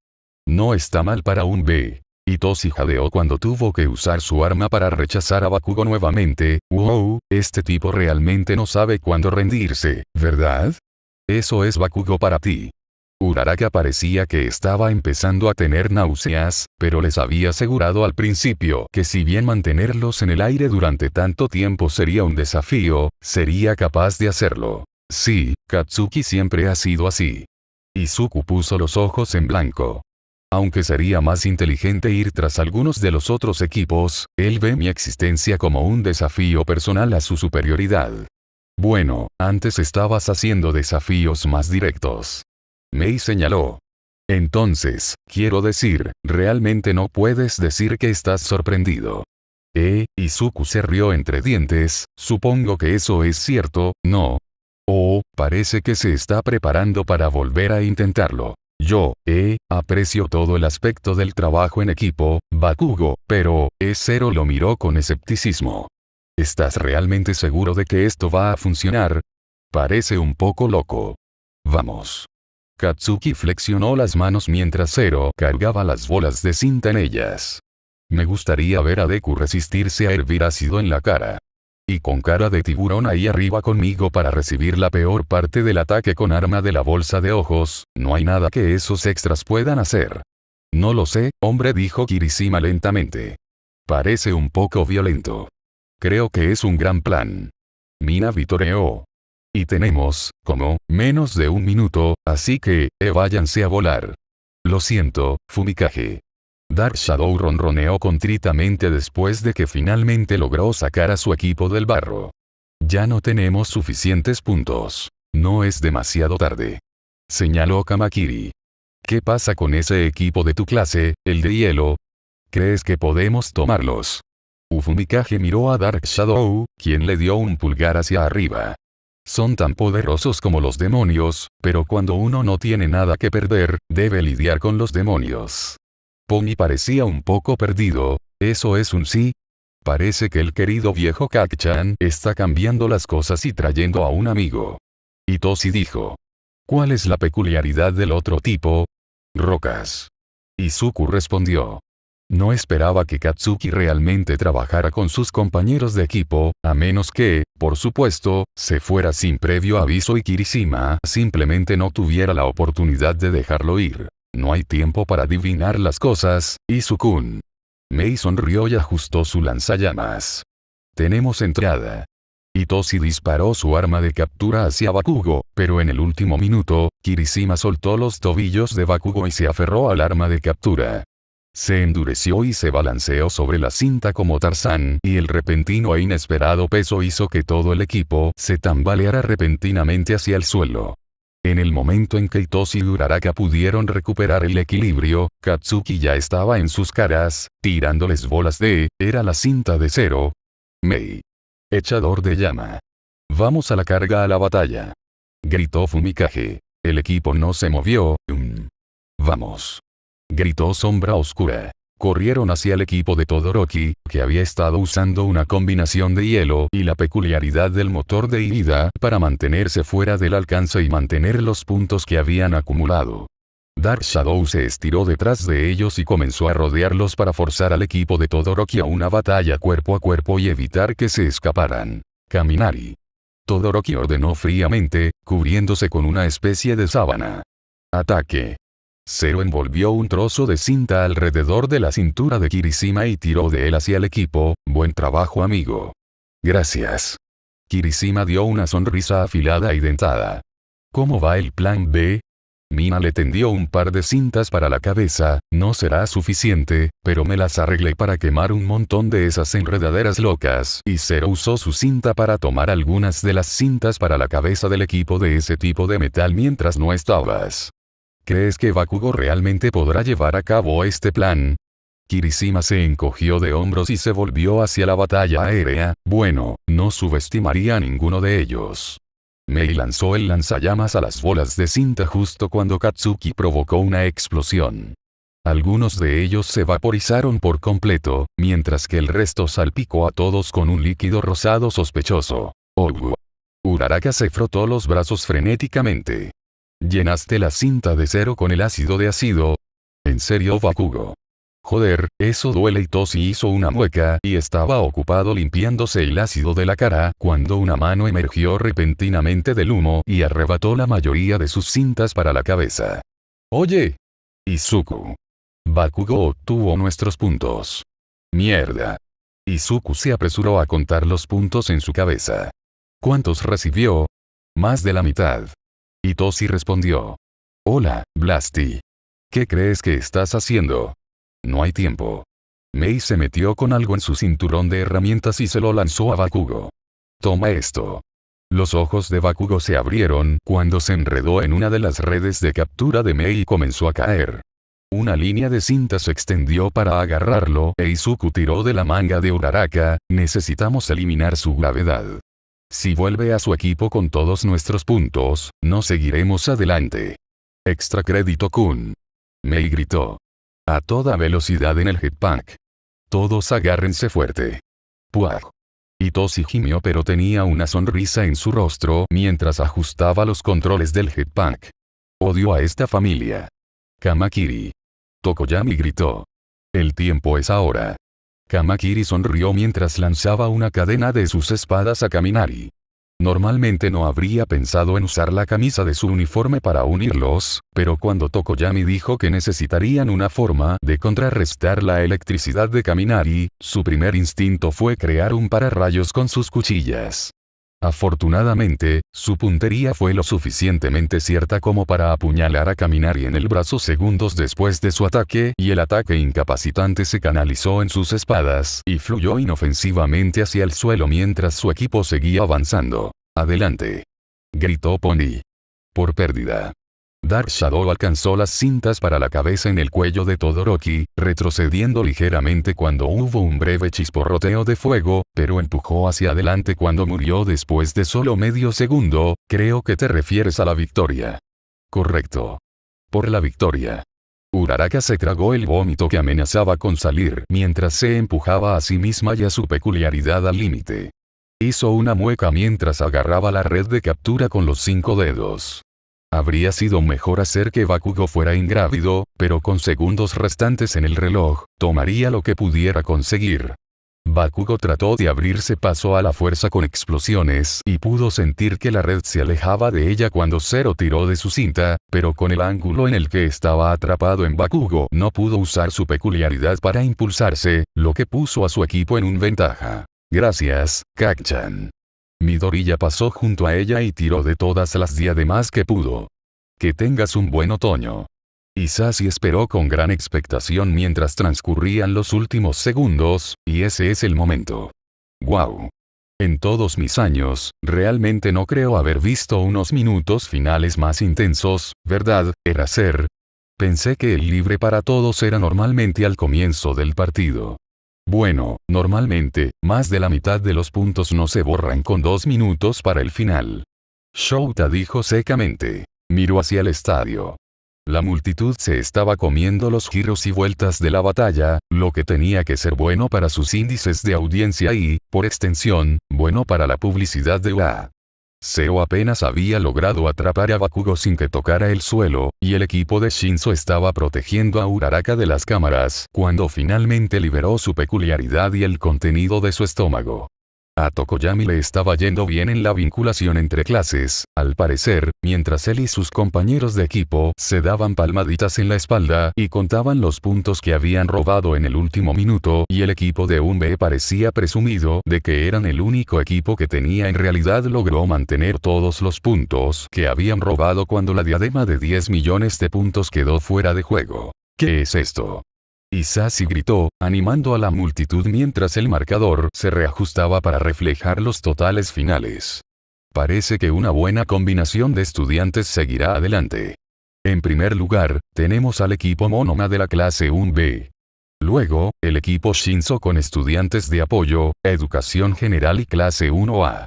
No está mal para un B. Itoshi jadeó cuando tuvo que usar su arma para rechazar a Bakugo nuevamente. Wow, este tipo realmente no sabe cuándo rendirse, ¿verdad? Eso es Bakugo para ti. Uraraka parecía que estaba empezando a tener náuseas, pero les había asegurado al principio que si bien mantenerlos en el aire durante tanto tiempo sería un desafío, sería capaz de hacerlo. Sí, Katsuki siempre ha sido así. Izuku puso los ojos en blanco. Aunque sería más inteligente ir tras algunos de los otros equipos, él ve mi existencia como un desafío personal a su superioridad. Bueno, antes estabas haciendo desafíos más directos. Mei señaló. Entonces, quiero decir, realmente no puedes decir que estás sorprendido. Izuku se rió entre dientes, supongo que eso es cierto, ¿no? Oh, parece que se está preparando para volver a intentarlo. Yo, aprecio todo el aspecto del trabajo en equipo, Bakugo, pero, Zero lo miró con escepticismo. ¿Estás realmente seguro de que esto va a funcionar? Parece un poco loco. Vamos. Katsuki flexionó las manos mientras Zero cargaba las bolas de cinta en ellas. Me gustaría ver a Deku resistirse a hervir ácido en la cara. Y con cara de tiburón ahí arriba conmigo para recibir la peor parte del ataque con arma de la bolsa de ojos, no hay nada que esos extras puedan hacer. No lo sé, hombre, dijo Kirishima lentamente. Parece un poco violento. Creo que es un gran plan. Mina vitoreó. Y tenemos, como, menos de un minuto, así que, váyanse a volar. Lo siento, Fumikage. Dark Shadow ronroneó contritamente después de que finalmente logró sacar a su equipo del barro. Ya no tenemos suficientes puntos. No es demasiado tarde. Señaló Kamakiri. ¿Qué pasa con ese equipo de tu clase, el de hielo? ¿Crees que podemos tomarlos? Fumikage miró a Dark Shadow, quien le dio un pulgar hacia arriba. Son tan poderosos como los demonios, pero cuando uno no tiene nada que perder, debe lidiar con los demonios. Pony parecía un poco perdido. ¿Eso es un sí? Parece que el querido viejo Kak-chan está cambiando las cosas y trayendo a un amigo. Itoshi dijo. ¿Cuál es la peculiaridad del otro tipo? Rocas. Izuku respondió. No esperaba que Katsuki realmente trabajara con sus compañeros de equipo, a menos que, por supuesto, se fuera sin previo aviso y Kirishima simplemente no tuviera la oportunidad de dejarlo ir. No hay tiempo para adivinar las cosas, Izuku-kun. Mei sonrió y ajustó su lanzallamas. Tenemos entrada. Itoshi disparó su arma de captura hacia Bakugo, pero en el último minuto, Kirishima soltó los tobillos de Bakugo y se aferró al arma de captura. Se endureció y se balanceó sobre la cinta como Tarzán, y el repentino e inesperado peso hizo que todo el equipo se tambaleara repentinamente hacia el suelo. En el momento en que Itoshi y Uraraka pudieron recuperar el equilibrio, Katsuki ya estaba en sus caras, tirándoles bolas era la cinta de Zero. Mei. Echador de llama. Vamos a la carga a la batalla. Gritó Fumikage. El equipo no se movió. Vamos. Gritó Sombra Oscura. corrieron hacia el equipo de Todoroki, que había estado usando una combinación de hielo y la peculiaridad del motor de ida para mantenerse fuera del alcance y mantener los puntos que habían acumulado. Dark Shadow se estiró detrás de ellos y comenzó a rodearlos para forzar al equipo de Todoroki a una batalla cuerpo a cuerpo y evitar que se escaparan. Kaminari. Todoroki ordenó fríamente, cubriéndose con una especie de sábana. Ataque. Zero envolvió un trozo de cinta alrededor de la cintura de Kirishima y tiró de él hacia el equipo. Buen trabajo, amigo. Gracias. Kirishima dio una sonrisa afilada y dentada. ¿Cómo va el plan B? Mina le tendió un par de cintas para la cabeza. No será suficiente, pero me las arreglé para quemar un montón de esas enredaderas locas. Y Zero usó su cinta para tomar algunas de las cintas para la cabeza del equipo de ese tipo de metal mientras no estabas. ¿Crees que Bakugo realmente podrá llevar a cabo este plan? Kirishima se encogió de hombros y se volvió hacia la batalla aérea. Bueno, no subestimaría a ninguno de ellos. Mei lanzó el lanzallamas a las bolas de cinta justo cuando Katsuki provocó una explosión. Algunos de ellos se vaporizaron por completo, mientras que el resto salpicó a todos con un líquido rosado sospechoso. Oh. Uraraka se frotó los brazos frenéticamente. ¿Llenaste la cinta de Zero con el ácido de ácido? ¿En serio, Bakugo? Joder, eso duele. Y Toshi hizo una mueca y estaba ocupado limpiándose el ácido de la cara cuando una mano emergió repentinamente del humo y arrebató la mayoría de sus cintas para la cabeza. Oye. Izuku. Bakugo obtuvo nuestros puntos. Mierda. Izuku se apresuró a contar los puntos en su cabeza. ¿Cuántos recibió? Más de la mitad. Y Toshi respondió. Hola, Blasty. ¿Qué crees que estás haciendo? No hay tiempo. Mei se metió con algo en su cinturón de herramientas y se lo lanzó a Bakugo. Toma esto. Los ojos de Bakugo se abrieron cuando se enredó en una de las redes de captura de Mei y comenzó a caer. Una línea de cinta se extendió para agarrarlo e Izuku tiró de la manga de Uraraka. Necesitamos eliminar su gravedad. Si vuelve a su equipo con todos nuestros puntos, no seguiremos adelante. Extra crédito Kun. Mei gritó. A toda velocidad en el jetpack. Todos agárrense fuerte. Puaj. Y Toshi gimió pero tenía una sonrisa en su rostro mientras ajustaba los controles del jetpack. Odio a esta familia. Kamakiri. Tokoyami gritó. El tiempo es ahora. Kamakiri sonrió mientras lanzaba una cadena de sus espadas a Kaminari. Normalmente no habría pensado en usar la camisa de su uniforme para unirlos, pero cuando Tokoyami dijo que necesitarían una forma de contrarrestar la electricidad de Kaminari, su primer instinto fue crear un pararrayos con sus cuchillas. Afortunadamente, su puntería fue lo suficientemente cierta como para apuñalar a Kaminari en el brazo segundos después de su ataque y el ataque incapacitante se canalizó en sus espadas y fluyó inofensivamente hacia el suelo mientras su equipo seguía avanzando. Adelante. Gritó Pony. Por pérdida. Dark Shadow alcanzó las cintas para la cabeza en el cuello de Todoroki, retrocediendo ligeramente cuando hubo un breve chisporroteo de fuego, pero empujó hacia adelante cuando murió después de solo medio segundo. Creo que te refieres a la victoria. Correcto. Por la victoria. Uraraka se tragó el vómito que amenazaba con salir mientras se empujaba a sí misma y a su peculiaridad al límite. Hizo una mueca mientras agarraba la red de captura con los 5 dedos. Habría sido mejor hacer que Bakugo fuera ingrávido, pero con segundos restantes en el reloj, tomaría lo que pudiera conseguir. Bakugo trató de abrirse paso a la fuerza con explosiones y pudo sentir que la red se alejaba de ella cuando Zero tiró de su cinta, pero con el ángulo en el que estaba atrapado en Bakugo no pudo usar su peculiaridad para impulsarse, lo que puso a su equipo en ventaja. Gracias, Kacchan. Midoriya pasó junto a ella y tiró de todas las diademas que pudo. Que tengas un buen otoño. Isashi esperó con gran expectación mientras transcurrían los últimos segundos, y ese es el momento. ¡Wow! En todos mis años, realmente no creo haber visto unos minutos finales más intensos, ¿verdad, Eraser? Pensé que el libre para todos era normalmente al comienzo del partido. Bueno, normalmente, más de la mitad de los puntos no se borran con 2 minutos para el final. Shouta dijo secamente. Miró hacia el estadio. La multitud se estaba comiendo los giros y vueltas de la batalla, lo que tenía que ser bueno para sus índices de audiencia y, por extensión, bueno para la publicidad de UA. Seo apenas había logrado atrapar a Bakugo sin que tocara el suelo, y el equipo de Shinzo estaba protegiendo a Uraraka de las cámaras, cuando finalmente liberó su peculiaridad y el contenido de su estómago. A Tokoyami le estaba yendo bien en la vinculación entre clases, al parecer, mientras él y sus compañeros de equipo se daban palmaditas en la espalda y contaban los puntos que habían robado en el último minuto, y el equipo de UNB parecía presumido de que eran el único equipo que tenía. En realidad logró mantener todos los puntos que habían robado cuando la diadema de 10 millones de puntos quedó fuera de juego. ¿Qué es esto? Isashi gritó, animando a la multitud mientras el marcador se reajustaba para reflejar los totales finales. Parece que una buena combinación de estudiantes seguirá adelante. En primer lugar, tenemos al equipo Monoma de la clase 1B. Luego, el equipo Shinzo con estudiantes de apoyo, educación general y clase 1A.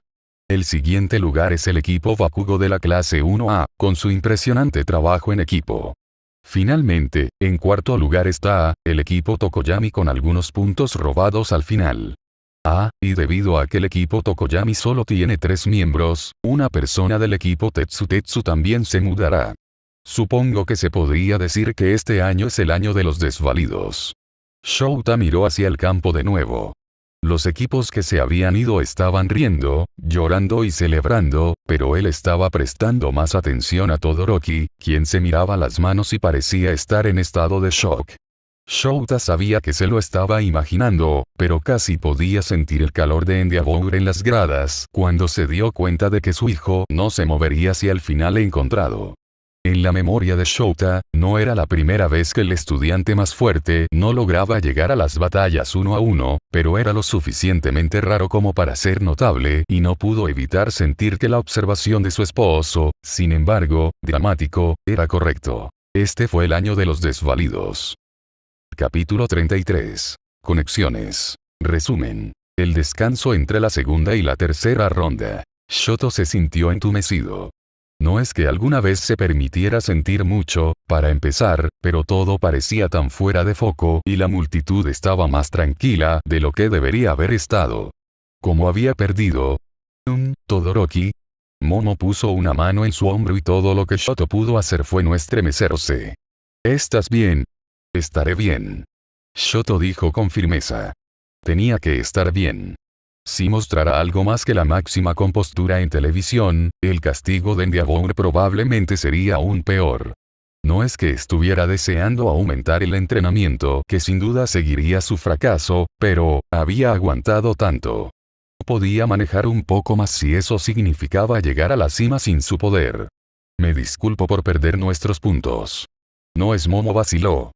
El siguiente lugar es el equipo Bakugo de la clase 1A, con su impresionante trabajo en equipo. Finalmente, en cuarto lugar está el equipo Tokoyami con algunos puntos robados al final. Y debido a que el equipo Tokoyami solo tiene 3 miembros, una persona del equipo Tetsu también se mudará. Supongo que se podría decir que este año es el año de los desvalidos. Shouta miró hacia el campo de nuevo. Los equipos que se habían ido estaban riendo, llorando y celebrando, pero él estaba prestando más atención a Todoroki, quien se miraba las manos y parecía estar en estado de shock. Shouta sabía que se lo estaba imaginando, pero casi podía sentir el calor de Endeavor en las gradas cuando se dio cuenta de que su hijo no se movería hacia el final encontrado. En la memoria de Shouta, no era la primera vez que el estudiante más fuerte no lograba llegar a las batallas 1 a 1, pero era lo suficientemente raro como para ser notable y no pudo evitar sentir que la observación de su esposo, sin embargo, dramático, era correcto. Este fue el año de los desvalidos. Capítulo 33. Conexiones. Resumen. El descanso entre la segunda y la tercera ronda. Shoto se sintió entumecido. No es que alguna vez se permitiera sentir mucho, para empezar, pero todo parecía tan fuera de foco y la multitud estaba más tranquila de lo que debería haber estado. ¿Cómo había perdido? Todoroki. Momo puso una mano en su hombro y todo lo que Shoto pudo hacer fue no estremecerse. ¿Estás bien? Estaré bien. Shoto dijo con firmeza. Tenía que estar bien. Si mostrara algo más que la máxima compostura en televisión, el castigo de Endeavor probablemente sería aún peor. No es que estuviera deseando aumentar el entrenamiento, que sin duda seguiría su fracaso, pero había aguantado tanto. Podía manejar un poco más si eso significaba llegar a la cima sin su poder. Me disculpo por perder nuestros puntos. No es Momo, vaciló.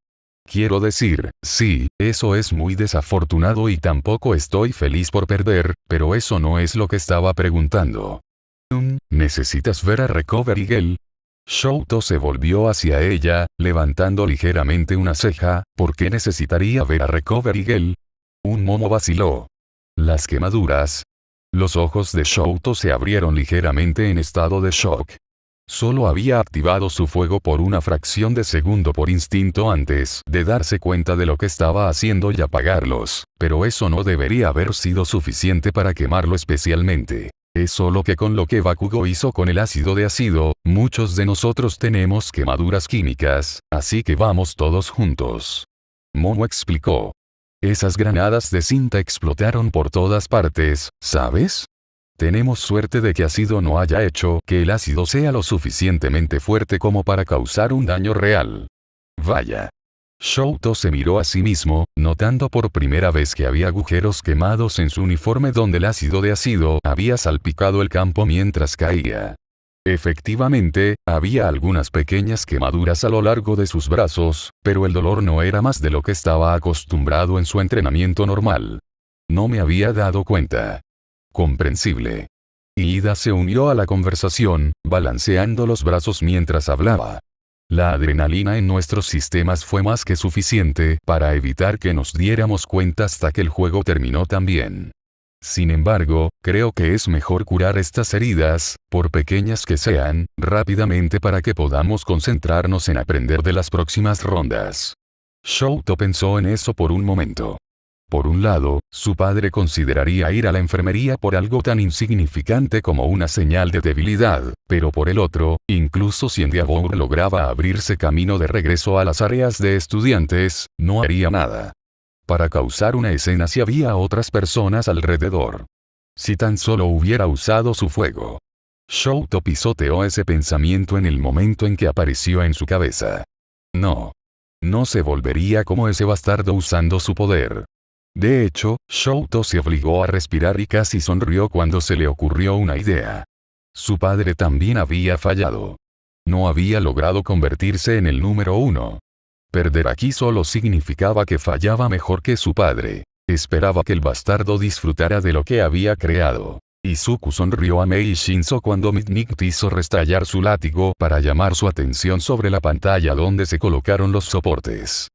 Quiero decir, sí, eso es muy desafortunado y tampoco estoy feliz por perder, pero eso no es lo que estaba preguntando. ¿Necesitas ver a Recovery Girl? Shouto se volvió hacia ella, levantando ligeramente una ceja. ¿Por qué necesitaría ver a Recovery Girl? Momo vaciló. Las quemaduras. Los ojos de Shouto se abrieron ligeramente en estado de shock. Solo había activado su fuego por una fracción de segundo por instinto antes de darse cuenta de lo que estaba haciendo y apagarlos, pero eso no debería haber sido suficiente para quemarlo especialmente. Es solo que con lo que Bakugo hizo con el ácido de ácido, muchos de nosotros tenemos quemaduras químicas, así que vamos todos juntos. Momo explicó. Esas granadas de cinta explotaron por todas partes, ¿sabes? Tenemos suerte de que ácido no haya hecho que el ácido sea lo suficientemente fuerte como para causar un daño real. Vaya. Shouto se miró a sí mismo, notando por primera vez que había agujeros quemados en su uniforme donde el ácido de ácido había salpicado el campo mientras caía. Efectivamente, había algunas pequeñas quemaduras a lo largo de sus brazos, pero el dolor no era más de lo que estaba acostumbrado en su entrenamiento normal. No me había dado cuenta. Comprensible. Ida se unió a la conversación, balanceando los brazos mientras hablaba. La adrenalina en nuestros sistemas fue más que suficiente para evitar que nos diéramos cuenta hasta que el juego terminó también. Sin embargo, creo que es mejor curar estas heridas, por pequeñas que sean, rápidamente para que podamos concentrarnos en aprender de las próximas rondas. Shoto pensó en eso por un momento. Por un lado, su padre consideraría ir a la enfermería por algo tan insignificante como una señal de debilidad, pero por el otro, incluso si Endeavor lograba abrirse camino de regreso a las áreas de estudiantes, no haría nada para causar una escena si había otras personas alrededor. Si tan solo hubiera usado su fuego. Shoto pisoteó ese pensamiento en el momento en que apareció en su cabeza. No. No se volvería como ese bastardo usando su poder. De hecho, Shoto se obligó a respirar y casi sonrió cuando se le ocurrió una idea. Su padre también había fallado. No había logrado convertirse en el número 1. Perder aquí solo significaba que fallaba mejor que su padre. Esperaba que el bastardo disfrutara de lo que había creado. Izuku sonrió a Mei Shinzo cuando Midnight hizo restallar su látigo para llamar su atención sobre la pantalla donde se colocaron los soportes.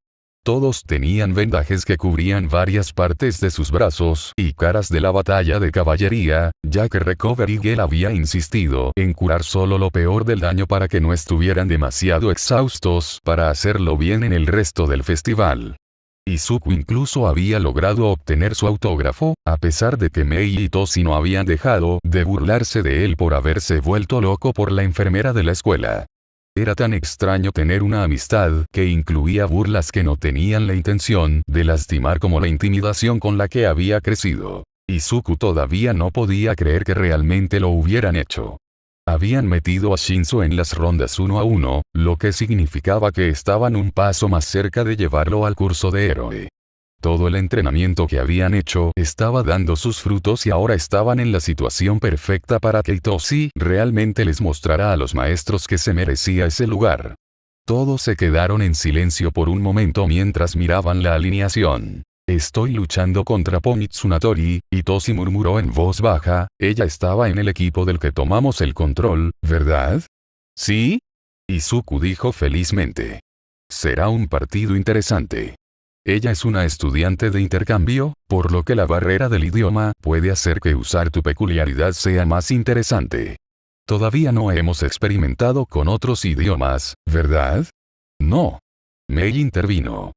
Todos tenían vendajes que cubrían varias partes de sus brazos y caras de la batalla de caballería, ya que Recovery Girl había insistido en curar solo lo peor del daño para que no estuvieran demasiado exhaustos para hacerlo bien en el resto del festival. Izuku incluso había logrado obtener su autógrafo, a pesar de que Mei y Toshi no habían dejado de burlarse de él por haberse vuelto loco por la enfermera de la escuela. Era tan extraño tener una amistad que incluía burlas que no tenían la intención de lastimar como la intimidación con la que había crecido. Izuku todavía no podía creer que realmente lo hubieran hecho. Habían metido a Shinzo en las rondas 1 a 1, lo que significaba que estaban un paso más cerca de llevarlo al curso de héroe. Todo el entrenamiento que habían hecho estaba dando sus frutos y ahora estaban en la situación perfecta para que Toshi realmente les mostrara a los maestros que se merecía ese lugar. Todos se quedaron en silencio por un momento mientras miraban la alineación. Estoy luchando contra Pony Tsunatori, y Toshi murmuró en voz baja, ella estaba en el equipo del que tomamos el control, ¿verdad? ¿Sí? Izuku dijo felizmente. Será un partido interesante. Ella es una estudiante de intercambio, por lo que la barrera del idioma puede hacer que usar tu peculiaridad sea más interesante. Todavía no hemos experimentado con otros idiomas, ¿verdad? No. Mei intervino.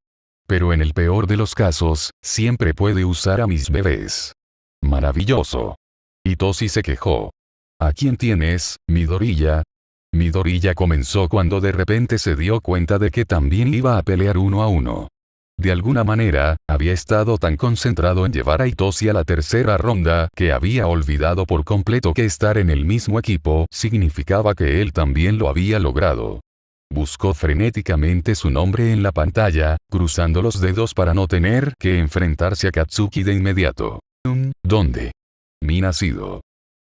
Pero en el peor de los casos, siempre puede usar a mis bebés. Maravilloso. Y Toshi se quejó. ¿A quién tienes, Midoriya? Midoriya comenzó cuando de repente se dio cuenta de que también iba a pelear 1 a 1. De alguna manera, había estado tan concentrado en llevar a Toshi a la tercera ronda que había olvidado por completo que estar en el mismo equipo significaba que él también lo había logrado. Buscó frenéticamente su nombre en la pantalla, cruzando los dedos para no tener que enfrentarse a Katsuki de inmediato. ¿Dónde? Mi nacido.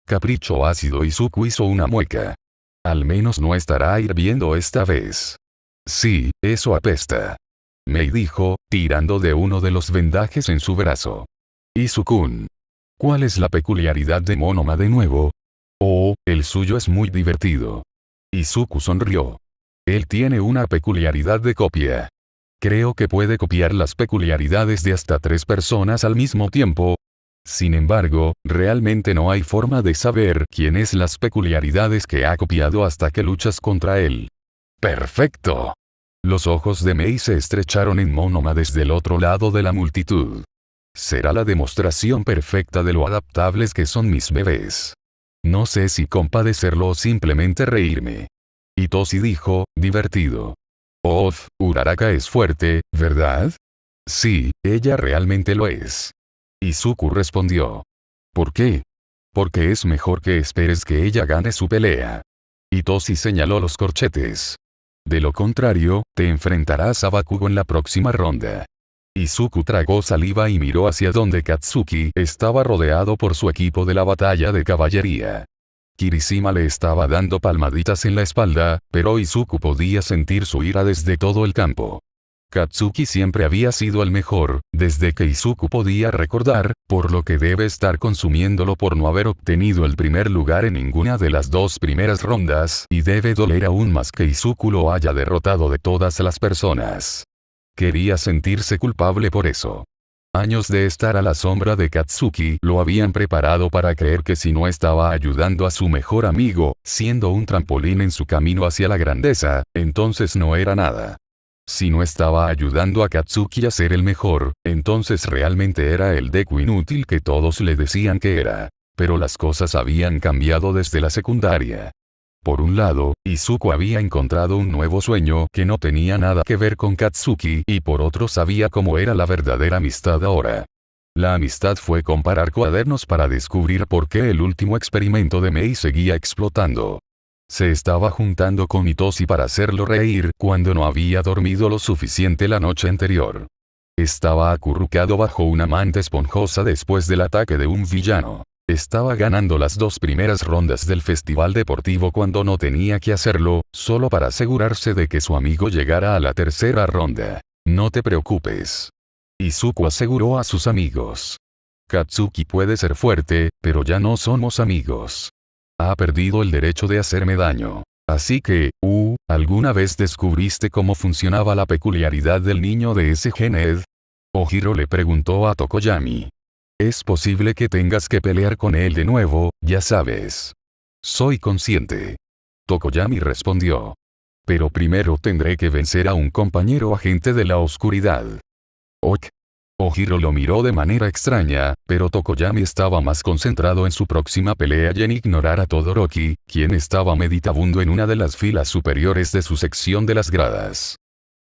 Capricho ácido. Izuku hizo una mueca. Al menos no estará hirviendo esta vez. Sí, eso apesta. Mei dijo, tirando de uno de los vendajes en su brazo. Izuku-kun. ¿Cuál es la peculiaridad de Monoma de nuevo? Oh, el suyo es muy divertido. Izuku sonrió. Él tiene una peculiaridad de copia. Creo que puede copiar las peculiaridades de hasta 3 personas al mismo tiempo. Sin embargo, realmente no hay forma de saber quién es las peculiaridades que ha copiado hasta que luchas contra él. ¡Perfecto! Los ojos de Mei se estrecharon en Monoma desde el otro lado de la multitud. Será la demostración perfecta de lo adaptables que son mis bebés. No sé si compadecerlo o simplemente reírme. Y Toshi dijo, divertido. Oh, Uraraka es fuerte, ¿verdad? Sí, ella realmente lo es. Izuku respondió. ¿Por qué? Porque es mejor que esperes que ella gane su pelea. Y Toshi señaló los corchetes. De lo contrario, te enfrentarás a Bakugo en la próxima ronda. Izuku tragó saliva y miró hacia donde Katsuki estaba rodeado por su equipo de la batalla de caballería. Kirishima le estaba dando palmaditas en la espalda, pero Izuku podía sentir su ira desde todo el campo. Katsuki siempre había sido el mejor, desde que Izuku podía recordar, por lo que debe estar consumiéndolo por no haber obtenido el primer lugar en ninguna de las 2 primeras rondas, y debe doler aún más que Izuku lo haya derrotado de todas las personas. Quería sentirse culpable por eso. Años de estar a la sombra de Katsuki lo habían preparado para creer que si no estaba ayudando a su mejor amigo, siendo un trampolín en su camino hacia la grandeza, entonces no era nada. Si no estaba ayudando a Katsuki a ser el mejor, entonces realmente era el Deku inútil que todos le decían que era. Pero las cosas habían cambiado desde la secundaria. Por un lado, Izuku había encontrado un nuevo sueño que no tenía nada que ver con Katsuki y por otro sabía cómo era la verdadera amistad ahora. La amistad fue comparar cuadernos para descubrir por qué el último experimento de Mei seguía explotando. Se estaba juntando con Itoshi para hacerlo reír cuando no había dormido lo suficiente la noche anterior. Estaba acurrucado bajo una manta esponjosa después del ataque de un villano. Estaba ganando las 2 primeras rondas del festival deportivo cuando no tenía que hacerlo, solo para asegurarse de que su amigo llegara a la tercera ronda. No te preocupes. Izuku aseguró a sus amigos. Katsuki puede ser fuerte, pero ya no somos amigos. Ha perdido el derecho de hacerme daño. Así que, ¿alguna vez descubriste cómo funcionaba la peculiaridad del niño de ese Gened? Ojiro le preguntó a Tokoyami. Es posible que tengas que pelear con él de nuevo, ya sabes. Soy consciente. Tokoyami respondió. Pero primero tendré que vencer a un compañero agente de la oscuridad. Ok. Ojiro lo miró de manera extraña, pero Tokoyami estaba más concentrado en su próxima pelea y en ignorar a Todoroki, quien estaba meditabundo en una de las filas superiores de su sección de las gradas.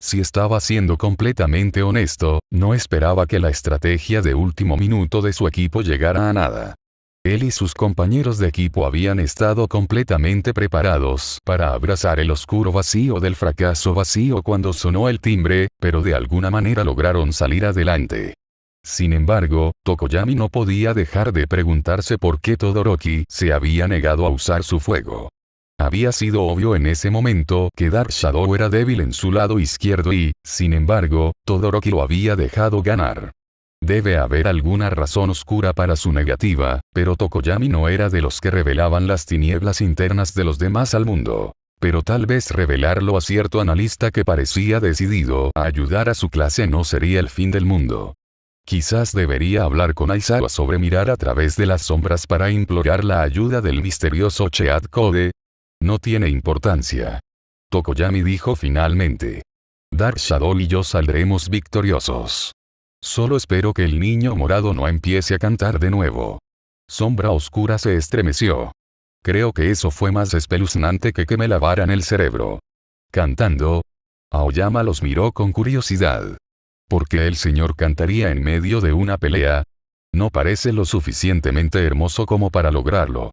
Si estaba siendo completamente honesto, no esperaba que la estrategia de último minuto de su equipo llegara a nada. Él y sus compañeros de equipo habían estado completamente preparados para abrazar el oscuro vacío del fracaso vacío cuando sonó el timbre, pero de alguna manera lograron salir adelante. Sin embargo, Tokoyami no podía dejar de preguntarse por qué Todoroki se había negado a usar su fuego. Había sido obvio en ese momento que Dark Shadow era débil en su lado izquierdo y, sin embargo, Todoroki lo había dejado ganar. Debe haber alguna razón oscura para su negativa, pero Tokoyami no era de los que revelaban las tinieblas internas de los demás al mundo. Pero tal vez revelarlo a cierto analista que parecía decidido a ayudar a su clase no sería el fin del mundo. Quizás debería hablar con Aizawa sobre mirar a través de las sombras para implorar la ayuda del misterioso Cheat Code. No tiene importancia. Tokoyami dijo finalmente. Dark Shadow y yo saldremos victoriosos. Solo espero que el niño morado no empiece a cantar de nuevo. Sombra Oscura se estremeció. Creo que eso fue más espeluznante que me lavaran el cerebro. Cantando. Aoyama los miró con curiosidad. ¿Por qué el señor cantaría en medio de una pelea? No parece lo suficientemente hermoso como para lograrlo.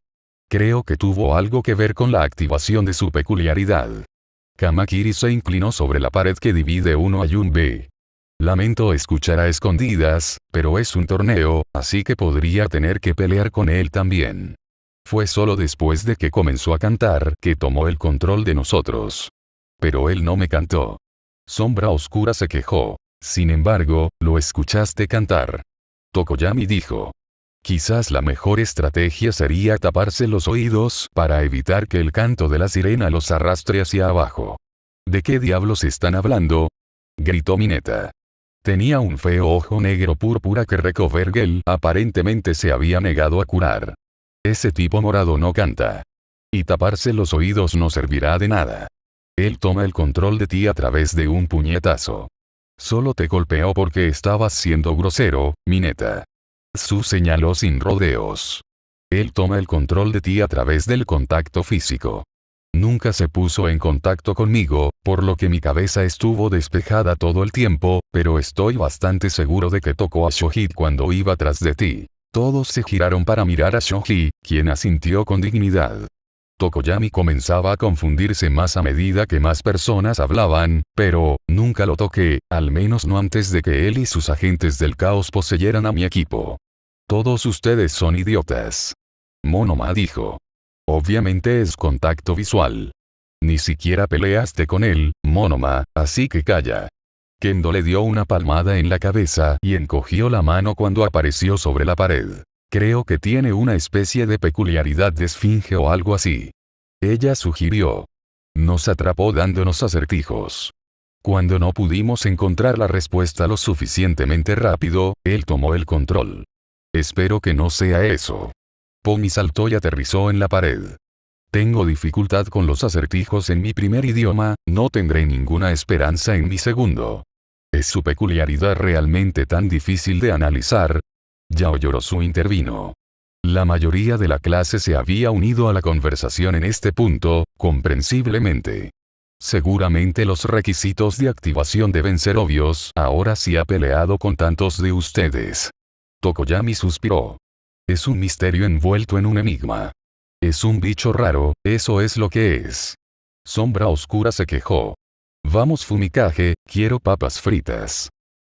Creo que tuvo algo que ver con la activación de su peculiaridad. Kamakiri se inclinó sobre la pared que divide uno y un B. Lamento escuchar a escondidas, pero es un torneo, así que podría tener que pelear con él también. Fue solo después de que comenzó a cantar que tomó el control de nosotros. Pero él no me cantó. Sombra Oscura se quejó. Sin embargo, lo escuchaste cantar. Tokoyami dijo. Quizás la mejor estrategia sería taparse los oídos para evitar que el canto de la sirena los arrastre hacia abajo. ¿De qué diablos están hablando? Gritó Mineta. Tenía un feo ojo negro púrpura que Recovergel aparentemente se había negado a curar. Ese tipo morado no canta. Y taparse los oídos no servirá de nada. Él toma el control de ti a través de un puñetazo. Solo te golpeó porque estabas siendo grosero, Mineta. Su señaló sin rodeos. Él toma el control de ti a través del contacto físico. Nunca se puso en contacto conmigo, por lo que mi cabeza estuvo despejada todo el tiempo, pero estoy bastante seguro de que tocó a Shoji cuando iba tras de ti. Todos se giraron para mirar a Shoji, quien asintió con dignidad. Tokoyami comenzaba a confundirse más a medida que más personas hablaban, pero, nunca lo toqué, al menos no antes de que él y sus agentes del caos poseyeran a mi equipo. Todos ustedes son idiotas. Monoma dijo. Obviamente es contacto visual. Ni siquiera peleaste con él, Monoma, así que calla. Kendo le dio una palmada en la cabeza y encogió la mano cuando apareció sobre la pared. Creo que tiene una especie de peculiaridad de esfinge o algo así. Ella sugirió. Nos atrapó dándonos acertijos. Cuando no pudimos encontrar la respuesta lo suficientemente rápido, él tomó el control. Espero que no sea eso. Pommy saltó y aterrizó en la pared. Tengo dificultad con los acertijos en mi primer idioma, no tendré ninguna esperanza en mi segundo. ¿Es su peculiaridad realmente tan difícil de analizar? Yao Yorosu intervino. La mayoría de la clase se había unido a la conversación en este punto, comprensiblemente. Seguramente los requisitos de activación deben ser obvios, ahora sí ha peleado con tantos de ustedes. Tokoyami suspiró. Es un misterio envuelto en un enigma. Es un bicho raro, eso es lo que es. Sombra Oscura se quejó. Vamos Fumikage, quiero papas fritas.